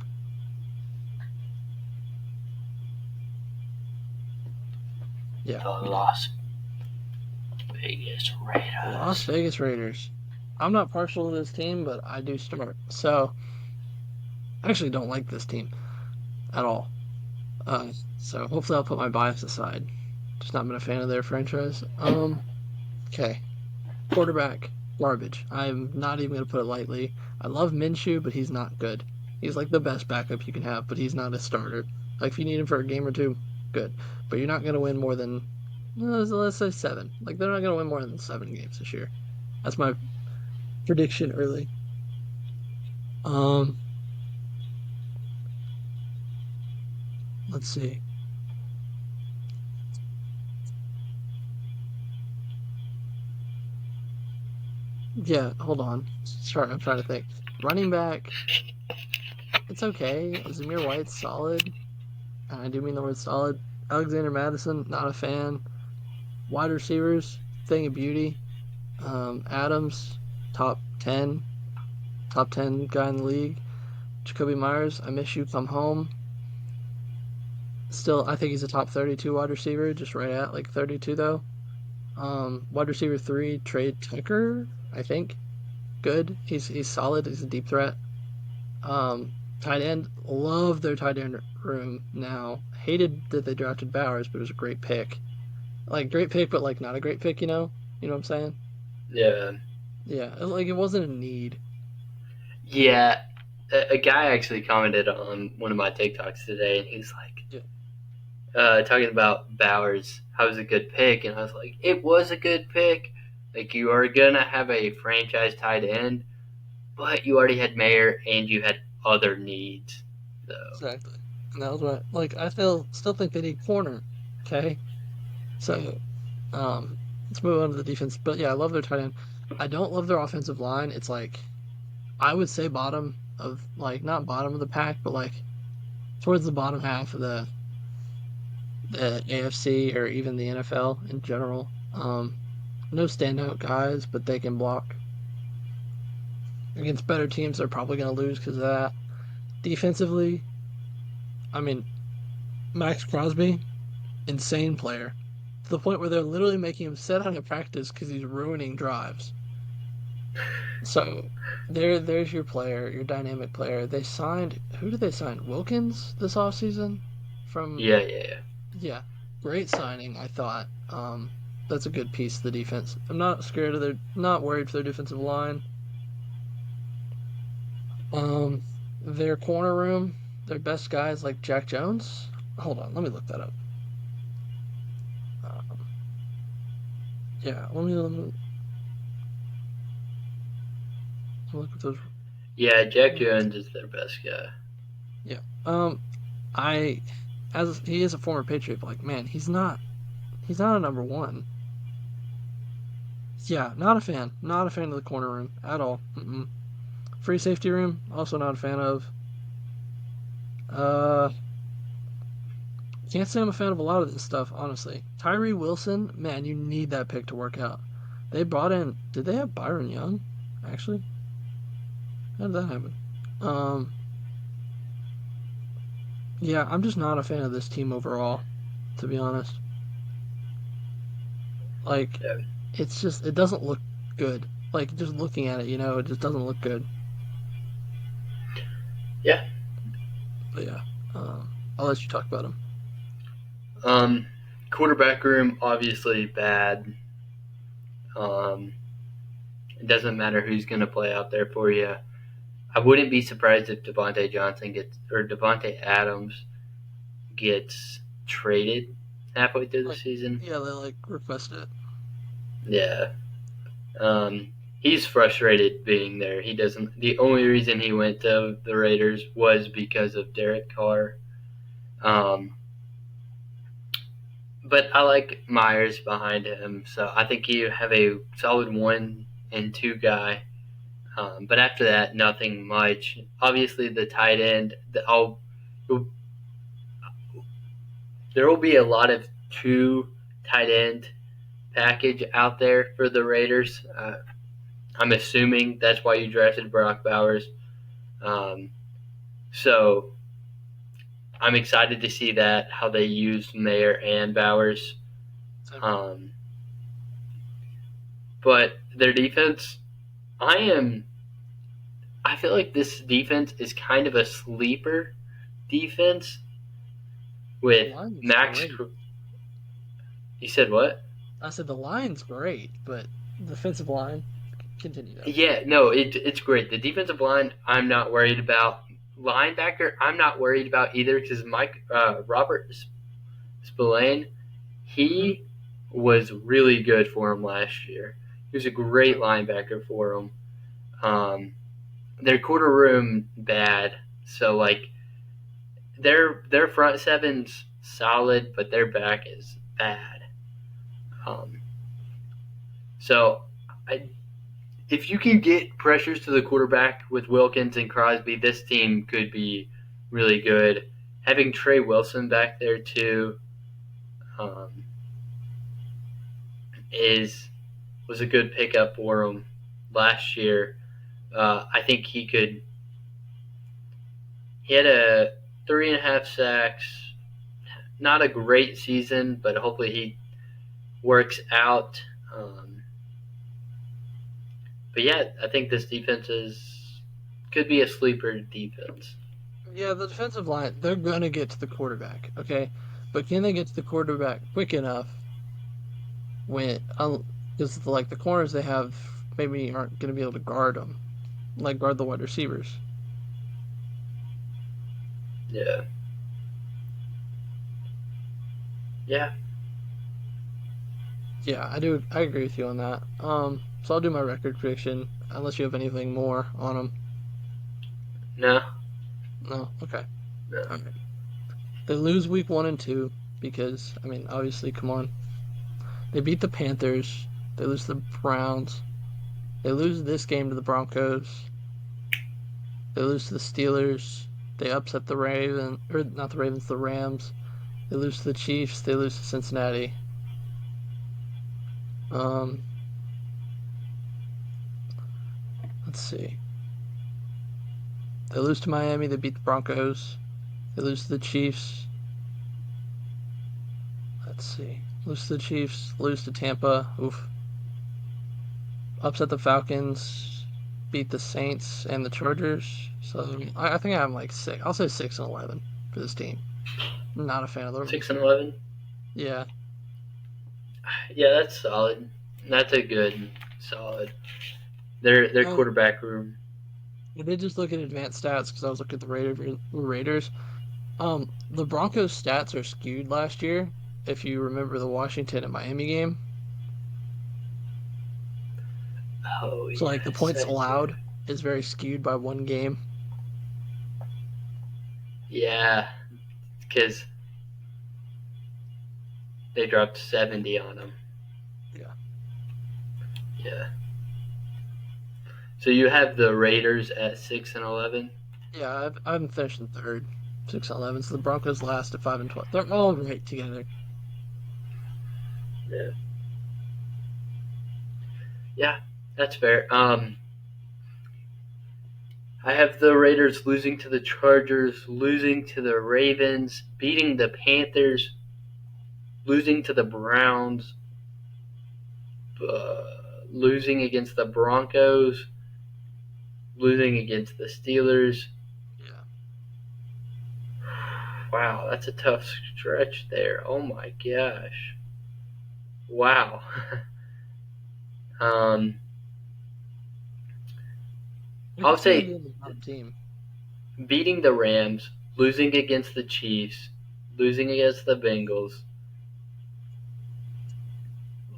Speaker 2: Yeah,
Speaker 1: The
Speaker 2: we did.
Speaker 1: Las Vegas
Speaker 2: Las
Speaker 1: Raiders.
Speaker 2: Vegas Raiders. I'm not partial to this team, but I do start. So I actually don't like this team at all. So hopefully I'll put my bias aside. Just not been a fan of their franchise. Okay. Quarterback, garbage. I'm not even gonna put it lightly. I love Minshew, but he's not good. He's like the best backup you can have, but he's not a starter. Like if you need him for a game or two, good. But you're not gonna win more than let's say 7. Like they're not gonna win more than 7 games this year. That's my prediction early. Um, let's see. Yeah, hold on. Sorry, I'm trying to think. Running back, it's okay. Zamir White's solid. And I do mean the word solid. Alexander Madison, not a fan. Wide receivers, thing of beauty. Adams, top 10, top 10 guy in the league. Jacoby Myers, I miss you, come home. Still, I think he's a top 32 wide receiver, just right at like 32 though. Wide receiver 3, Trey Tucker, I think. Good. He's solid. He's a deep threat. Tight end, love their tight end room now. Hated that they drafted Bowers, but it was a great pick. Like great pick, but like not a great pick, you know? You know what I'm saying?
Speaker 1: Yeah.
Speaker 2: Yeah, like it wasn't a need.
Speaker 1: Yeah. A guy actually commented on one of my TikToks today, and he's like,
Speaker 2: Yeah.
Speaker 1: talking about Bowers, how it was a good pick, and I was like, it was a good pick. Like you are gonna have a franchise tight end, but you already had Mayer and you had other needs. So
Speaker 2: Exactly. And that was what like I still think they need corner. Okay. So let's move on to the defense. But yeah, I love their tight end. I don't love their offensive line. It's like I would say bottom of like not bottom of the pack, but like towards the bottom half of the AFC or even the NFL in general. No standout guys, but they can block against better teams. They're probably going to lose because of that. Defensively, I mean, Max Crosby, insane player to the point where they're literally making him sit out of practice because he's ruining drives. So there's your player, your dynamic player. They signed who did they sign? Wilkins this offseason from
Speaker 1: yeah.
Speaker 2: yeah, great signing, I thought. That's a good piece of the defense. I'm not scared of their not worried for their defensive line. Um their corner room, their best guys like Jack Jones. Hold on, let me look that up. Um, yeah, let me look at those.
Speaker 1: Yeah, Jack Jones is their best guy.
Speaker 2: Yeah. I as he is a former Patriot, but like man, he's not a number one. Yeah, not a fan. Not a fan of the corner room at all. Mm-mm. Free safety room, also not a fan of. Uh, can't say I'm a fan of a lot of this stuff, honestly. Tyree Wilson, man, you need that pick to work out. They brought in. Did they have Byron Young? Actually, How did that happen? Um, yeah, I'm just not a fan of this team overall, to be honest. Like,
Speaker 1: Yeah.
Speaker 2: it doesn't look good. Like, just looking at it, it just doesn't look good.
Speaker 1: Yeah.
Speaker 2: But yeah, I'll let you talk about them.
Speaker 1: Um, Quarterback room obviously bad. Um, it doesn't matter who's going to play out there for you. I wouldn't be surprised if Devontae Adams gets traded halfway through the
Speaker 2: Like,
Speaker 1: season.
Speaker 2: yeah, they like requested it.
Speaker 1: Yeah. He's frustrated being there. He doesn't. The only reason he went to the Raiders was because of Derek Carr. Um, but I like Myers behind him, so I think you have a solid 1 and 2 guy. But after that, nothing much. Obviously, the tight end. There will be a lot of 2 tight end package out there for the Raiders. I'm assuming that's why you drafted Brock Bowers. Um, so I'm excited to see that how they use Mayer and Bowers.
Speaker 2: So,
Speaker 1: Um, but their defense, I am. I feel like this defense is kind of a sleeper defense
Speaker 2: the
Speaker 1: with
Speaker 2: line's
Speaker 1: Max.
Speaker 2: great.
Speaker 1: You said what?
Speaker 2: I said the line's great, but the defensive line, continue though.
Speaker 1: Yeah, no, it's great. The defensive line, I'm not worried about. Linebacker, I'm not worried about either because Robert Spillane,
Speaker 2: Mm-hmm.
Speaker 1: he was really good for him last year. He was a great linebacker for him. Um, their quarter room bad, so like their front seven's solid, but their back is bad. Um, so I if you can get pressures to the quarterback with Wilkins and Crosby, this team could be really good. Having Trey Wilson back there too um, is was a good pickup for him last year. I think he could. He had a 3.5 sacks. Not a great season, but hopefully he works out. But yeah, I think this defense is could be a sleeper defense.
Speaker 2: Yeah, the defensive line, they're gonna get to the quarterback, okay? But can they get to the quarterback quick enough when, because like the corners they have maybe aren't gonna be able to guard them, like guard the wide receivers.
Speaker 1: Yeah, yeah.
Speaker 2: Yeah, I agree with you on that. So I'll do my record prediction unless you have anything more on them.
Speaker 1: No,
Speaker 2: No, okay,
Speaker 1: no.
Speaker 2: all right. They lose week 1 and 2 because I mean, obviously, come on, they beat the Panthers, they lose to the Browns, they lose this game to the Broncos, they lose to the Steelers, they upset the Raven or not the Ravens, the Rams, they lose to the Chiefs, they lose to Cincinnati. Um, let's see. They lose to Miami, they beat the Broncos, they lose to the Chiefs. Let's see. Lose to the Chiefs, lose to Tampa. Oof. Upset the Falcons, beat the Saints and the Chargers. So I think I'm like six. I'll say 6-11 for this team. Not a fan of the.
Speaker 1: 6-11.
Speaker 2: Yeah,
Speaker 1: Yeah, that's solid. That's a good solid. Their
Speaker 2: I
Speaker 1: quarterback room.
Speaker 2: did just look at advanced stats because I was looking at the Raiders. The Broncos stats are skewed last year. If you remember the Washington and Miami game,
Speaker 1: Oh
Speaker 2: so like the points
Speaker 1: yes, I do.
Speaker 2: allowed is very skewed by one game.
Speaker 1: Yeah, because they dropped 70 on them.
Speaker 2: Yeah.
Speaker 1: Yeah. So you have the Raiders at 6-11.
Speaker 2: Yeah, I'm finished in third, 6-11. So the Broncos last at 5-12. They're all right together.
Speaker 1: Yeah. Yeah, that's fair. I have the Raiders losing to the Chargers, losing to the Ravens, beating the Panthers, losing to the Browns, losing against the Broncos, losing against the Steelers.
Speaker 2: Yeah.
Speaker 1: Wow, that's a tough stretch there. Oh my gosh. Wow. um,
Speaker 2: I
Speaker 1: I'll
Speaker 2: could see them
Speaker 1: say
Speaker 2: being the bottom team.
Speaker 1: beating the Rams, losing against the Chiefs, losing against the Bengals,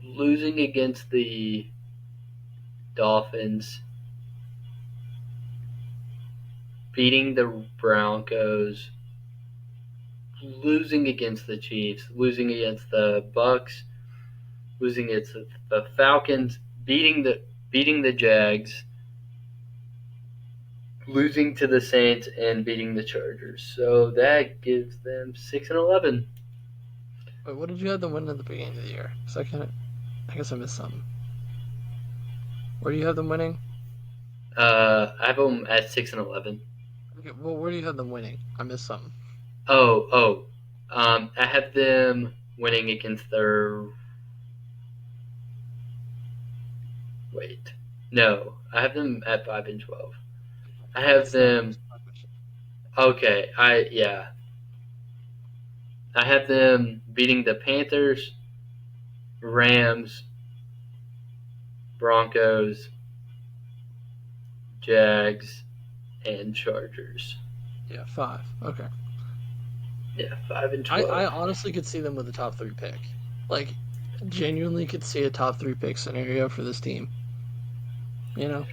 Speaker 1: losing against the Dolphins, beating the Broncos, losing against the Chiefs, losing against the Bucks, losing against the Falcons, beating the Jags, losing to the Saints, and beating the Chargers. So that gives them 6-11.
Speaker 2: Wait, what did you have them win at the beginning of the year? I guess I missed something. Where do you have them winning?
Speaker 1: I have them at 6-11.
Speaker 2: Okay, well, where do you have them winning? I missed something.
Speaker 1: Oh. I have them winning against their. Wait, no, I have them at 5-12. I have
Speaker 2: That's not
Speaker 1: them.
Speaker 2: my question.
Speaker 1: Okay, I have them beating the Panthers, Rams, Broncos, Jags, and Chargers.
Speaker 2: Yeah, 5. Okay.
Speaker 1: Yeah, 5 and
Speaker 2: I
Speaker 1: 12.
Speaker 2: honestly could see them with a top 3 pick. Like, genuinely could see a top 3 pick scenario for this team. You know?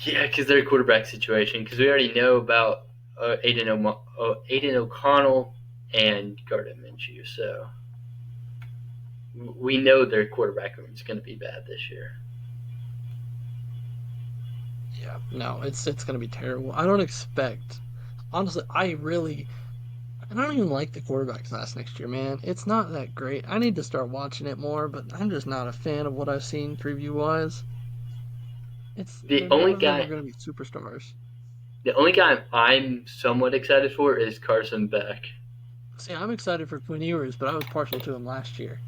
Speaker 1: Yeah, because their quarterback situation. Because we already know about Aiden O'Connell and Gardner Minshew, so we know their quarterback room is going to be bad this year.
Speaker 2: Yeah. No, it's going to be terrible. I don't expect. Honestly, I don't even like the quarterback class next year, man. It's not that great. I need to start watching it more, but I'm just not a fan of what I've seen preview wise.
Speaker 1: The
Speaker 2: None
Speaker 1: only
Speaker 2: of them are
Speaker 1: guy,
Speaker 2: going to be superstars.
Speaker 1: the only guy I'm somewhat excited for is Carson Beck.
Speaker 2: See, I'm excited for Quinn Ewers, but I was partial to him last year.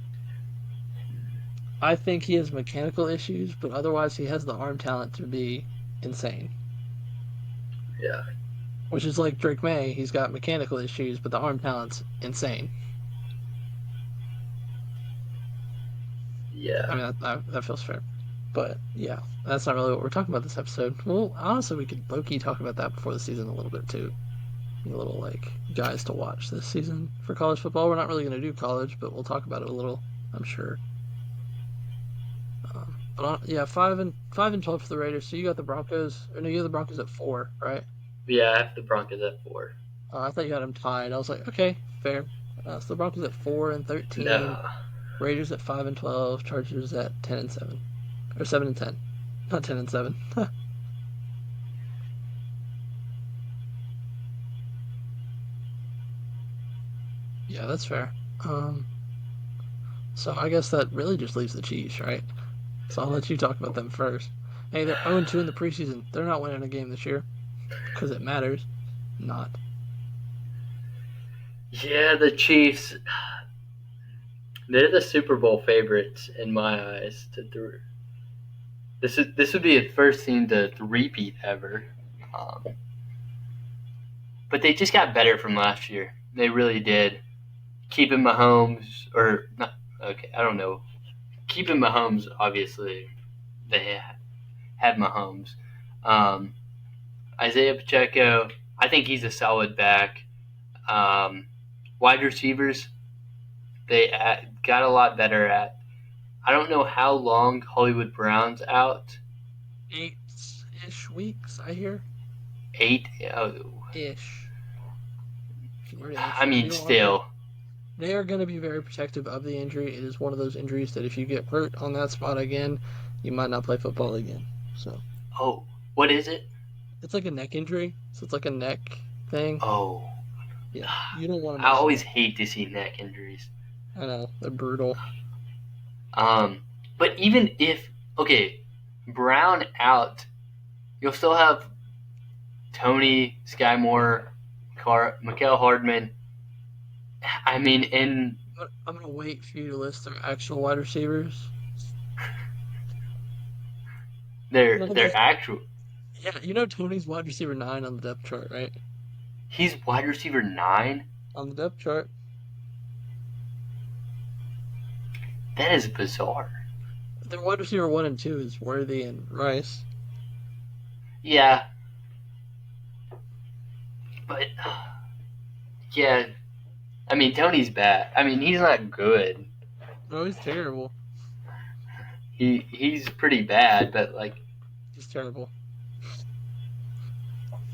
Speaker 2: I think he has mechanical issues, but otherwise he has the arm talent to be insane.
Speaker 1: Yeah,
Speaker 2: Which is like Drake May. He's got mechanical issues, but the arm talent's insane. I
Speaker 1: yeah,
Speaker 2: mean, that feels fair. But yeah, that's not really what we're talking about this episode. Well, honestly, we could low key talk about that before the season a little bit too. A little like guys to watch this season for college football. We're not really going to do college, but we'll talk about it a little, I'm sure. Yeah, 5-12 for the Raiders. So you got the Broncos, or no, you have the Broncos at 4, right?
Speaker 1: yeah. I have the Broncos at 4.
Speaker 2: I thought you had them tied. I was like, okay, fair. So the Broncos at 4-13,
Speaker 1: No,
Speaker 2: Raiders at 5-12, Chargers at 10-7, or 7-10, not 10-7. Yeah, that's fair. So I guess that really just leaves the Chiefs, right? So I'll let you talk about them first. Hey, they're 0-2 in the preseason. They're not winning a game this year because it matters. Not.
Speaker 1: yeah, the Chiefs. They're the Super Bowl favorites in my eyes. This would be the first team to repeat ever. Um, but they just got better from last year. They really did. Keeping Mahomes, or not, okay, I don't know. Keeping Mahomes, obviously, they had Mahomes. Um, Isaiah Pacheco, I think he's a solid back. Wide receivers, they got a lot better at. I don't know how long Hollywood Brown's out.
Speaker 2: 8-ish weeks, I hear.
Speaker 1: 8? Oh,
Speaker 2: Ish. Keyword ish.
Speaker 1: I mean, still.
Speaker 2: They are going to be very protective of the injury. It is one of those injuries that if you get hurt on that spot again, you might not play football again. So
Speaker 1: Oh, what is it?
Speaker 2: it's like a neck injury. So it's like a neck thing.
Speaker 1: Oh,
Speaker 2: Yeah, you don't want to
Speaker 1: I
Speaker 2: mess with
Speaker 1: always
Speaker 2: it.
Speaker 1: hate to see neck injuries.
Speaker 2: I know they're brutal.
Speaker 1: But even if Brown out, you'll still have Tony, Sky Moore, Mikael Hardman. I mean,
Speaker 2: I'm gonna wait for you to list their actual wide receivers.
Speaker 1: their
Speaker 2: No,
Speaker 1: their actual.
Speaker 2: yeah, Tony's wide receiver 9 on the depth chart, right?
Speaker 1: He's wide receiver 9.
Speaker 2: On the depth chart.
Speaker 1: That is bizarre.
Speaker 2: Their wide receiver 1 and 2 is Worthy and Rice.
Speaker 1: Yeah, but yeah, I mean Tony's bad. I mean he's not good.
Speaker 2: No, he's terrible.
Speaker 1: He's pretty bad, but like
Speaker 2: He's terrible.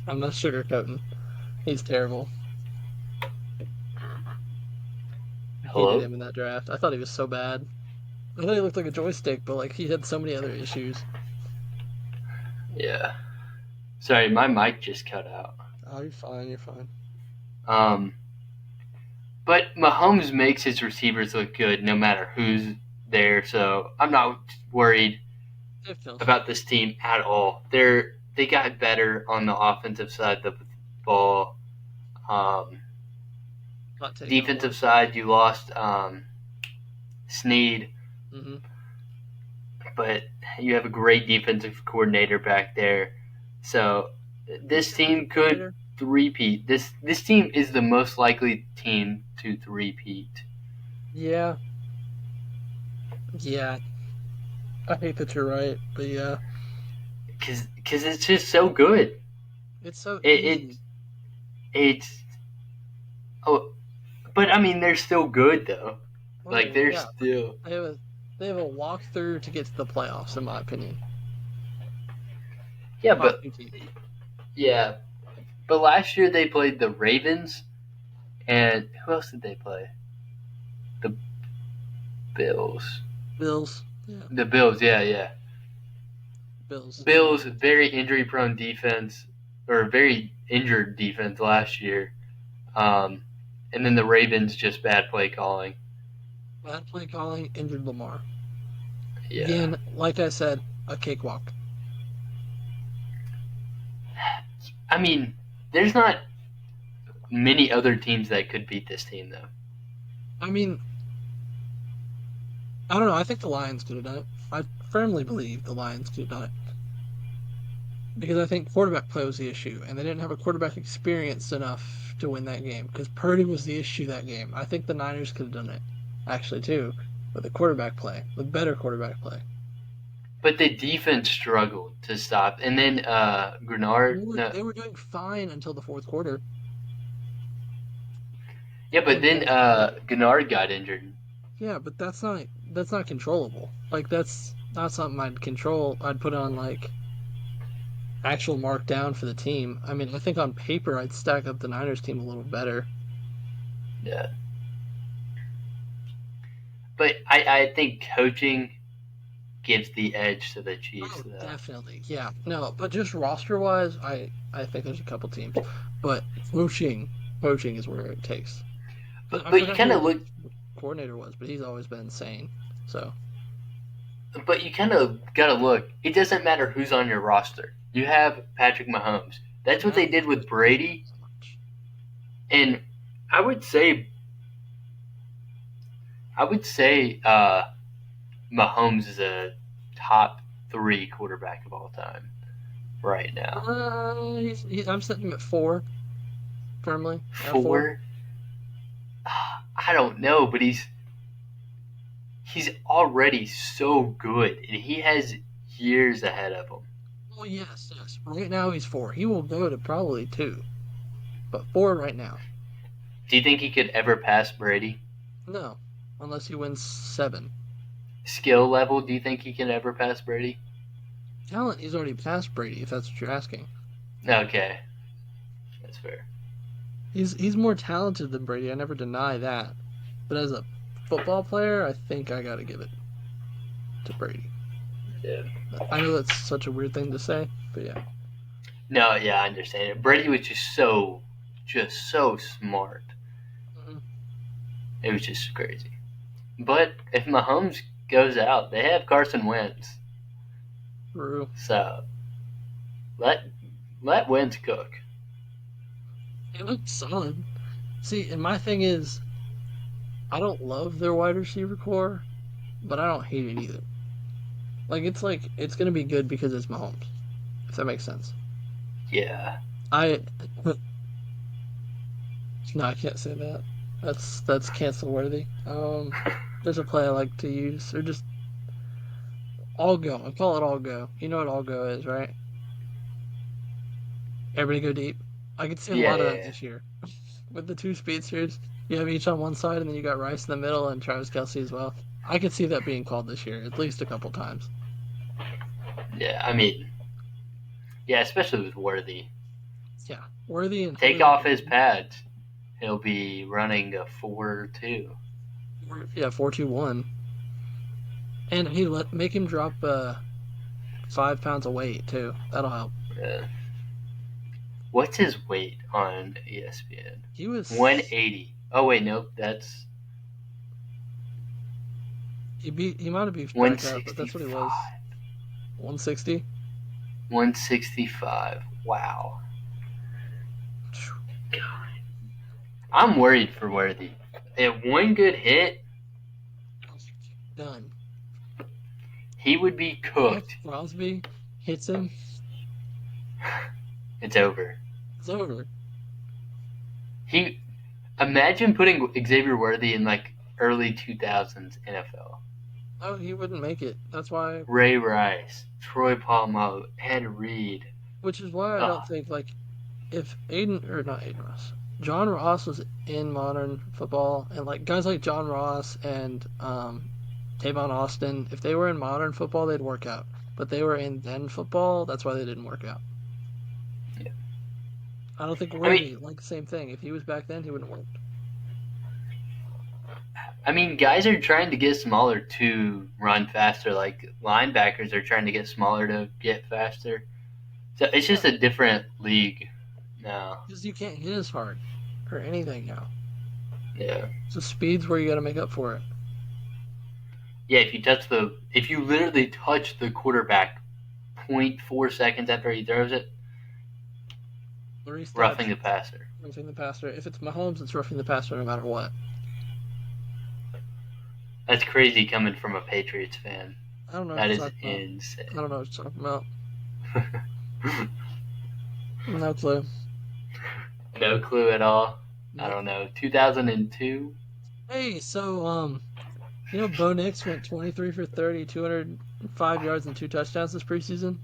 Speaker 2: I'm not sugarcoating. He's terrible. I hated
Speaker 1: hello.
Speaker 2: him in that draft. I thought he was so bad. I thought he looked like a joystick, but like he had so many other issues.
Speaker 1: Yeah. Sorry, my mic just cut out.
Speaker 2: Oh, you're fine. You're fine.
Speaker 1: Um, but Mahomes makes his receivers look good no matter who's there, so I'm not worried about this team at all. They got better on the offensive side of the ball. Defensive side, you lost Snead,
Speaker 2: Mm-hmm.
Speaker 1: but you have a great defensive coordinator back there. So this team could three-peat. This team is the most likely team to three-peat.
Speaker 2: Yeah. Yeah. I hate that you're right, but yeah.
Speaker 1: Because it's just so good.
Speaker 2: It's so
Speaker 1: easy. It's but I mean they're still good though. Like they're still.
Speaker 2: They have a walkthrough to get to the playoffs, in my opinion.
Speaker 1: Yeah, but last year they played the Ravens, and who else did they play? The Bills.
Speaker 2: Yeah.
Speaker 1: The Bills, yeah. Bills, very injury-prone defense, or very injured defense last year, and then the Ravens just bad play calling.
Speaker 2: Bad play calling, injured Lamar.
Speaker 1: Yeah.
Speaker 2: Again, like I said, a cakewalk.
Speaker 1: I mean, there's not many other teams that could beat this team, though.
Speaker 2: I mean, I don't know. I think the Lions could have done it. I firmly believe the Lions could have done it. Because I think quarterback play was the issue, and they didn't have a quarterback experienced enough to win that game. Because Purdy was the issue that game. I think the Niners could have done it, actually, too, with the quarterback play, with better quarterback play.
Speaker 1: But the defense struggled to stop. And then Grenard...
Speaker 2: They were doing fine until the fourth quarter.
Speaker 1: Yeah, but then Grenard got injured.
Speaker 2: Yeah, but that's not controllable. Like, that's not something I'd control. I'd put on, like, actual markdown for the team. I mean, I think on paper I'd stack up the Niners team a little better.
Speaker 1: Yeah. But I think coaching gives the edge to the Chiefs.
Speaker 2: Oh, definitely. Yeah. No, but just roster-wise, I think there's a couple teams. But coaching is where it takes.
Speaker 1: But you kind of look...
Speaker 2: Coordinator was, but he's always been insane. So.
Speaker 1: But you kind of got to look. It doesn't matter who's on your roster. You have Patrick Mahomes. That's what they did with Brady. And I would say Mahomes is a top 3 quarterback of all time right now.
Speaker 2: I'm setting him at 4, firmly.
Speaker 1: 4? I don't know, but he's already so good, and he has years ahead of him.
Speaker 2: Well, yes. Right now he's 4. He will go to probably 2, but 4 right now.
Speaker 1: Do you think he could ever pass Brady?
Speaker 2: No, unless he wins 7.
Speaker 1: Skill level, do you think he can ever pass Brady?
Speaker 2: Talent, he's already passed Brady, if that's what you're asking.
Speaker 1: Okay. That's fair.
Speaker 2: He's more talented than Brady, I never deny that. But as a football player, I think I gotta give it to Brady.
Speaker 1: Yeah.
Speaker 2: I know that's such a weird thing to say, but yeah.
Speaker 1: No, yeah, I understand it. Brady was just so smart.
Speaker 2: Mm-hmm.
Speaker 1: It was just crazy. But if Mahomes goes out, they have Carson Wentz.
Speaker 2: True.
Speaker 1: So Let Wentz cook.
Speaker 2: He looked solid. See, and my thing is, I don't love their wide receiver core, but I don't hate it either. Like it's gonna be good because it's Mahomes, if that makes sense.
Speaker 1: Yeah.
Speaker 2: I no, I can't say that. That's cancel worthy. There's a play I like to use, or just all go. I call it all go. You know what all go is, right? Everybody go deep. I could see a
Speaker 1: Yeah,
Speaker 2: lot of
Speaker 1: yeah,
Speaker 2: that
Speaker 1: yeah.
Speaker 2: this year with the two speedsters. You have each on one side, and then you got Rice in the middle and Travis Kelsey as well. I could see that being called this year at least a couple times.
Speaker 1: Yeah, I mean, yeah, especially with Worthy.
Speaker 2: Yeah, Worthy and
Speaker 1: Take
Speaker 2: Hurley.
Speaker 1: off his pads. He'll be running a 4-2.
Speaker 2: Yeah, 4-2-1, and he let make him drop 5 pounds of weight too. That'll help.
Speaker 1: Uh, what's his weight on ESPN?
Speaker 2: He was
Speaker 1: 180. Oh, wait, nope. That's
Speaker 2: he might have beefed back up, but that's what he
Speaker 1: 165.
Speaker 2: was. 160.
Speaker 1: 165. Wow. I'm worried for Worthy. If one good hit,
Speaker 2: Done.
Speaker 1: he would be
Speaker 2: If
Speaker 1: cooked.
Speaker 2: Crosby hits him,
Speaker 1: It's over.
Speaker 2: it's over.
Speaker 1: He imagine putting Xavier Worthy in like early 2000s NFL.
Speaker 2: Oh, he wouldn't make it. That's why,
Speaker 1: Ray Rice, Troy Polamalu, Ed Reed.
Speaker 2: which is why I
Speaker 1: Oh,
Speaker 2: don't think like if Aiden or not Aiden Ross, John Ross was in modern football, and like guys like John Ross and Tavon Austin, if they were in modern football, they'd work out. But they were in then football, that's why they didn't work out.
Speaker 1: yeah.
Speaker 2: I don't think
Speaker 1: I mean,
Speaker 2: Worthy, like the same thing. If he was back then, he wouldn't have worked.
Speaker 1: guys are trying to get smaller to run faster. Like linebackers are trying to get smaller to get faster. So it's just a different league now.
Speaker 2: Because you can't hit as hard or anything now.
Speaker 1: Yeah.
Speaker 2: So speed's where you got to make up for it.
Speaker 1: Yeah, if you literally touch the quarterback 0.4 seconds after he throws it,
Speaker 2: 3 steps,
Speaker 1: roughing the passer.
Speaker 2: roughing the passer. If it's Mahomes, it's roughing the passer no matter what.
Speaker 1: That's crazy coming from a Patriots fan.
Speaker 2: I don't know
Speaker 1: That
Speaker 2: what
Speaker 1: is
Speaker 2: you're talking about.
Speaker 1: insane.
Speaker 2: I don't know what you're talking about. No clue.
Speaker 1: No clue at all. I
Speaker 2: Nope.
Speaker 1: don't know. 2002?
Speaker 2: Hey, so Bo Nix went 23 for 30, 205 yards and 2 touchdowns this preseason.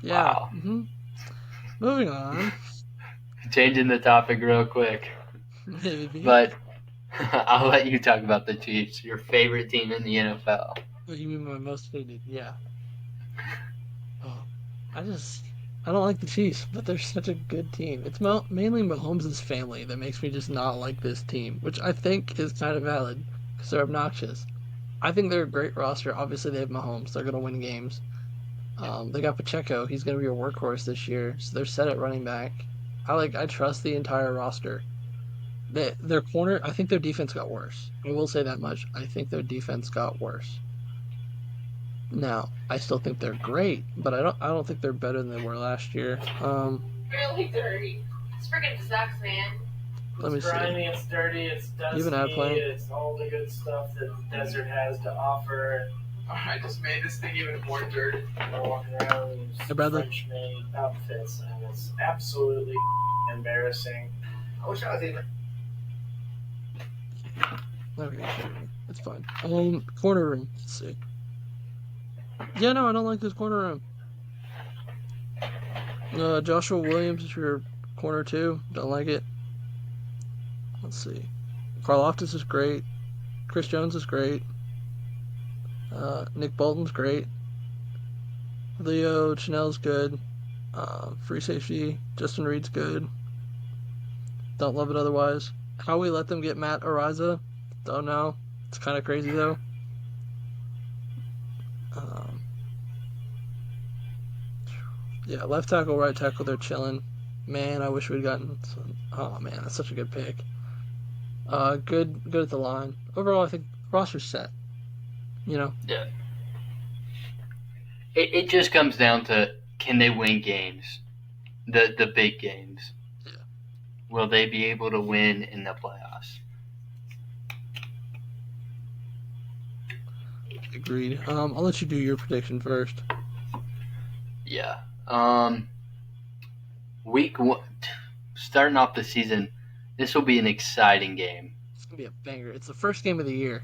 Speaker 2: Yeah.
Speaker 1: Wow.
Speaker 2: Moving on.
Speaker 1: Changing the topic real quick.
Speaker 2: Maybe.
Speaker 1: But I'll let you talk about the Chiefs, your favorite team in the NFL.
Speaker 2: What you mean by most hated? Yeah. Oh, I don't like the Chiefs, but they're such a good team. It's mainly Mahomes' family that makes me just not like this team, which I think is kind of valid because they're obnoxious. I think they're a great roster. Obviously, they have Mahomes. They're going to win games. They got Pacheco. He's going to be a workhorse this year, so they're set at running back. I trust the entire roster. Their corner, I think their defense got worse. I will say that much. I think their defense got worse. Now, I still think they're great, but I don't think they're better than they were last year.
Speaker 3: Really dirty. This freaking sucks, man.
Speaker 2: Let me
Speaker 4: It's
Speaker 2: see.
Speaker 4: grimy, it's dirty, it's dusty,
Speaker 2: Even ad playing?
Speaker 4: it's all the good stuff that the desert has to offer. I just made this thing even more dirty. We're walking around in these
Speaker 2: Hey, Bradley.
Speaker 4: French-made outfits, and it's absolutely embarrassing. I wish I was even.
Speaker 2: Okay, it's fine. Corner room. Let's see. Yeah, no, I don't like this corner room. Joshua Williams is your corner 2. Don't like it. Let's see. Karlaftis is great. Chris Jones is great. Nick Bolton's great. Leo Chenel's good. Free safety. Justin Reed's good. Don't love it otherwise. How we let them get Matt Ariza? Don't know. It's kind of crazy though. Yeah, left tackle, right tackle, they're chilling. Man, I wish we'd gotten some. Oh man, that's such a good pick. Good at the line. Overall, I think roster's set.
Speaker 1: Yeah. It just comes down to, can they win games? The big games.
Speaker 2: Yeah.
Speaker 1: Will they be able to win in the playoffs?
Speaker 2: Agreed. I'll let you do your prediction first.
Speaker 1: Yeah. Week 1, starting off the season, this will be an exciting game.
Speaker 2: It's gonna be a banger. It's the first game of the year.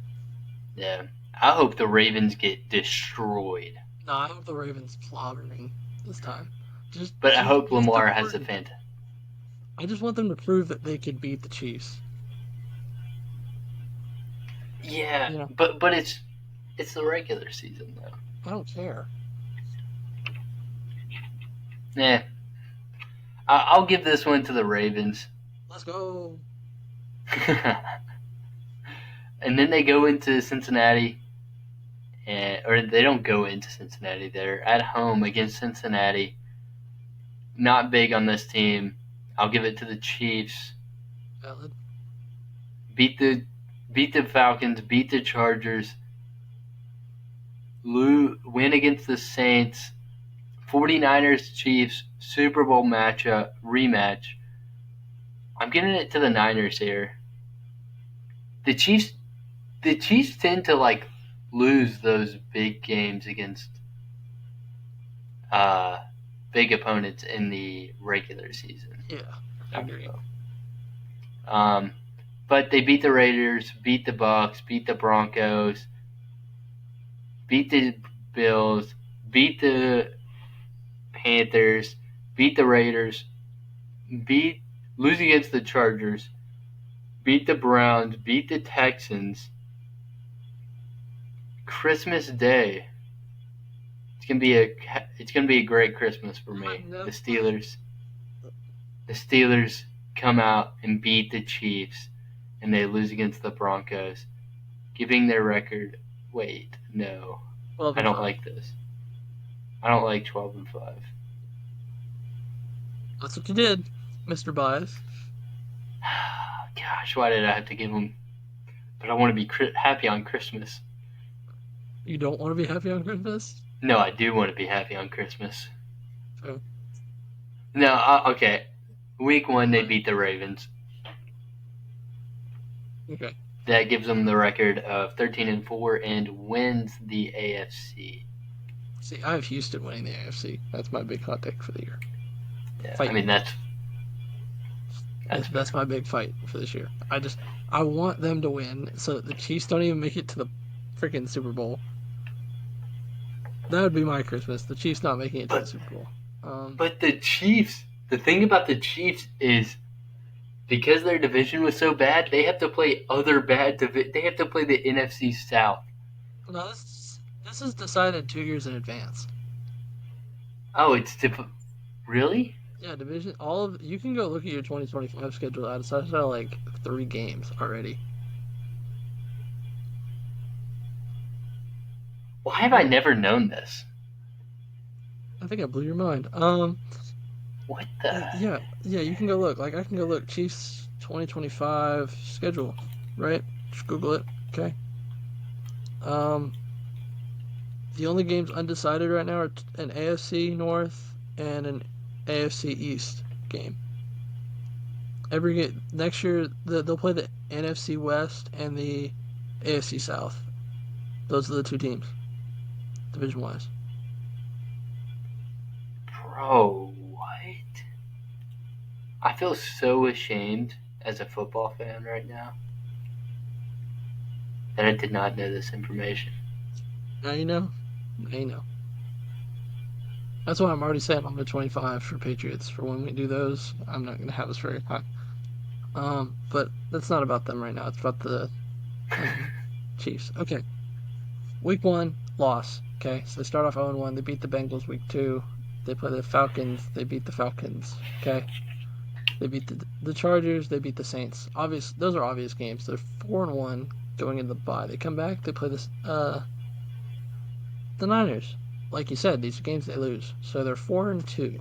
Speaker 1: Yeah. I hope the Ravens get destroyed.
Speaker 2: No, I hope the Ravens clobbering this time.
Speaker 1: But I hope
Speaker 2: Just
Speaker 1: Lamar
Speaker 2: to
Speaker 1: has a
Speaker 2: prove- I just want them to prove that they could beat the Chiefs.
Speaker 1: Yeah,
Speaker 2: You know.
Speaker 1: but it's the regular season though.
Speaker 2: I don't care.
Speaker 1: Yeah. I'll give this one to the Ravens.
Speaker 2: Let's go.
Speaker 1: And then they go into Cincinnati, or they don't go into Cincinnati. They're at home against Cincinnati. Not big on this team. I'll give it to the Chiefs.
Speaker 2: Valid.
Speaker 1: Beat the Falcons. Beat the Chargers. Win against the Saints. 49ers Chiefs Super Bowl rematch. I'm giving it to the Niners here. The Chiefs tend to lose those big games against big opponents in the regular season.
Speaker 2: Yeah, I agree.
Speaker 1: But they beat the Raiders, beat the Bucks, beat the Broncos, beat the Bills, beat the Panthers, beat the Raiders, lose against the Chargers, beat the Browns, beat the Texans. Christmas Day. It's gonna be a great Christmas for me. The Steelers come out and beat the Chiefs, and they lose against the Broncos, giving their record. Wait, no, I don't like this. I don't like 12-5.
Speaker 2: That's what you did, Mr. Bias.
Speaker 1: Gosh, why did I have to give them? But I want to be happy on Christmas.
Speaker 2: You don't want to be happy on Christmas?
Speaker 1: No, I do want to be happy on Christmas.
Speaker 2: Oh.
Speaker 1: No, okay. Week 1, they beat the Ravens.
Speaker 2: Okay.
Speaker 1: That gives them the record of 13-4 and wins the AFC.
Speaker 2: See, I have Houston winning the AFC. That's my big hot take for the year.
Speaker 1: Yeah,
Speaker 2: Fight.
Speaker 1: I mean
Speaker 2: that's my big fight for this year. I want them to win so that the Chiefs don't even make it to the freaking Super Bowl. That would be my Christmas. The Chiefs not making it to the Super Bowl.
Speaker 1: But the Chiefs, the thing about the Chiefs is, because their division was so bad, they have to play other bad They have to play the NFC South.
Speaker 2: No, this is decided 2 years in advance.
Speaker 1: Oh, really?
Speaker 2: Yeah, division. You can go look at your 2025 schedule. I decided on 3 games already.
Speaker 1: Why have I never known this?
Speaker 2: I think I blew your mind.
Speaker 1: What the?
Speaker 2: Yeah. You can go look. I can go look. Chiefs 2025 schedule, right? Just Google it. Okay. The only games undecided right now are an AFC North and an AFC East game. Next year they'll play the NFC West and the AFC South. Those are the 2 teams, division wise.
Speaker 1: Bro, what? I feel so ashamed as a football fan right now that I did not know this information.
Speaker 2: Now you know. That's why I'm already set on the 25 for Patriots. For when we do those, I'm not going to have us very high. But that's not about them right now. It's about the Chiefs. Okay. Week 1, loss. Okay, so they start off 0-1. They beat the Bengals week 2. They play the Falcons. They beat the Falcons. Okay. They beat the Chargers. They beat the Saints. Those are obvious games. They're 4-1 going into the bye. They come back. They play the Niners. Like you said, these are games they lose. So they're 4-2.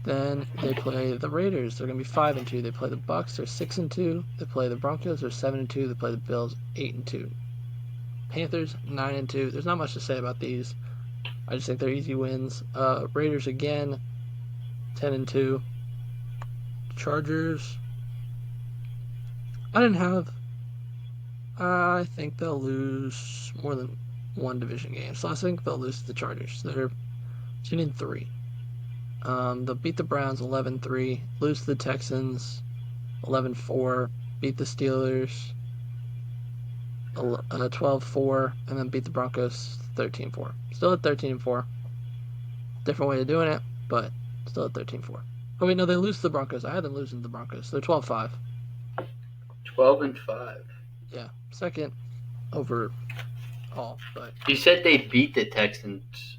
Speaker 2: Then they play the Raiders. They're going to be 5-2. They play the Bucks. They're 6-2. They play the Broncos. They're 7-2. They play the Bills. 8-2. Panthers 9-2. There's not much to say about these. I just think they're easy wins. Raiders again 10-2. Chargers. I didn't have. I think they'll lose more than one division game. So I think they'll lose to the Chargers. They're 10-3. They'll beat the Browns 11-3, lose to the Texans 11-4, beat the Steelers 12-4, and then beat the Broncos 13-4. Still at 13-4. Different way of doing it, but still at 13-4. Oh wait, no, they lose to the Broncos. I had them losing to the Broncos. They're 12-5.
Speaker 1: 12-5.
Speaker 2: Yeah, second overall, but
Speaker 1: You said they beat the Texans,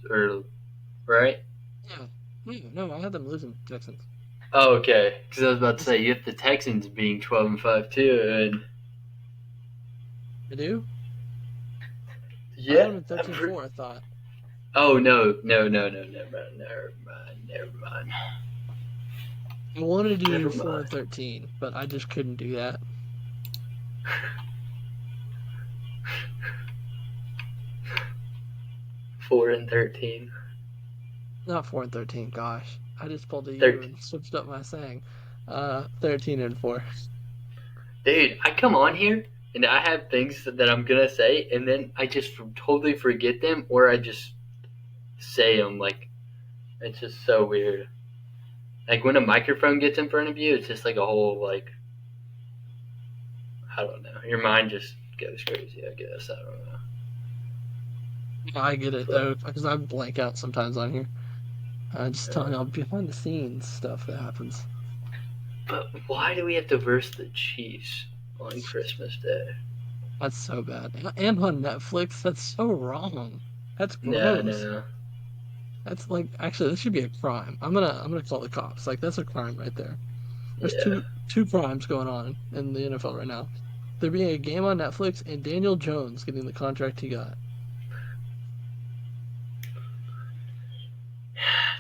Speaker 1: right?
Speaker 2: yeah, no, I had them losing to the Texans.
Speaker 1: Oh, okay. Because I was about to say you have the Texans being 12-5 too, and
Speaker 2: I do?
Speaker 1: yeah.
Speaker 2: I had them at 13-4, I thought.
Speaker 1: Oh no, never mind.
Speaker 2: I wanted to do
Speaker 1: Never
Speaker 2: 4-13, but I just couldn't do that.
Speaker 1: Four and 13.
Speaker 2: Not 4-13, gosh. I just pulled a U
Speaker 1: 13.
Speaker 2: and switched up my saying. 13-4.
Speaker 1: Dude, I come on here and I have things that I'm gonna say, and then I just totally forget them, or I just say them. Like, it's just so weird. Like when a microphone gets in front of you, it's just like a whole like, I don't know. Your mind just goes crazy. I guess I don't know.
Speaker 2: I get it though, because I blank out sometimes on here. Just telling y'all behind the scenes stuff that happens.
Speaker 1: But why do we have to verse the Chiefs on Christmas Day?
Speaker 2: That's so bad. And on Netflix, that's so wrong. That's gross.
Speaker 1: No.
Speaker 2: That's like, actually, this should be a crime. I'm gonna call the cops. Like, that's a crime right there. There's two crimes going on in the NFL right now. There being a game on Netflix and Daniel Jones getting the contract he got.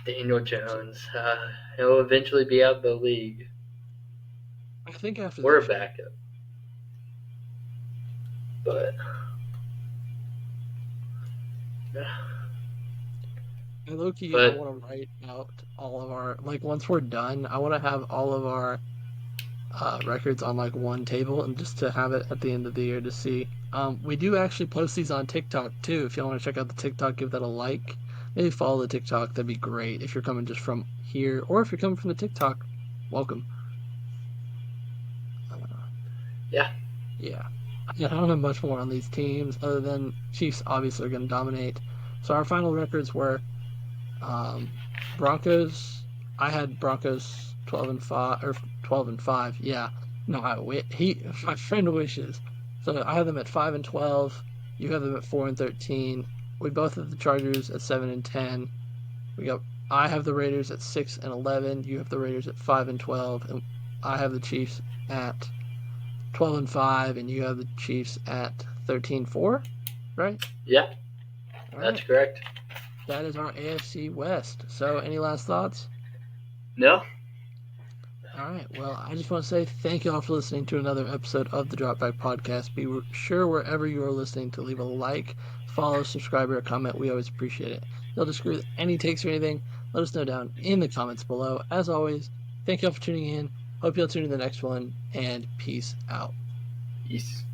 Speaker 1: Daniel Jones. He'll eventually be out of the league.
Speaker 2: I think after
Speaker 1: We're a
Speaker 2: this year.
Speaker 1: backup. But
Speaker 2: And low-key,
Speaker 1: But-
Speaker 2: I want to write out all of our, like, once we're done, I want to have all of our records on, like, one table, and just to have it at the end of the year to see. We do actually post these on TikTok, too. If you want to check out the TikTok, give that a like. Maybe follow the TikTok. That'd be great. If you're coming just from here, or if you're coming from the TikTok, welcome.
Speaker 1: Yeah.
Speaker 2: I don't have much more on these teams, other than Chiefs obviously are going to dominate. So our final records were Broncos. I had Broncos 12-5 or 12-5. Yeah, no, my friend wishes. So I have them at 5-12. You have them at 4-13. We both have the Chargers at 7-10. I have the Raiders at 6-11. You have the Raiders at 5-12, and I have the Chiefs at 12-5, and you have the Chiefs at 13-4, right?
Speaker 1: Yeah,
Speaker 2: All
Speaker 1: that's
Speaker 2: right.
Speaker 1: correct.
Speaker 2: That is our AFC West. So, any last thoughts?
Speaker 1: No?
Speaker 2: All right. Well, I just want to say thank you all for listening to another episode of the Drop Back Podcast. Be sure wherever you are listening to leave a like, follow, subscribe, or comment. We always appreciate it. If you'll disagree with any takes or anything, let us know down in the comments below. As always, thank you all for tuning in. Hope you'll tune in the next one, and peace out.
Speaker 1: Peace.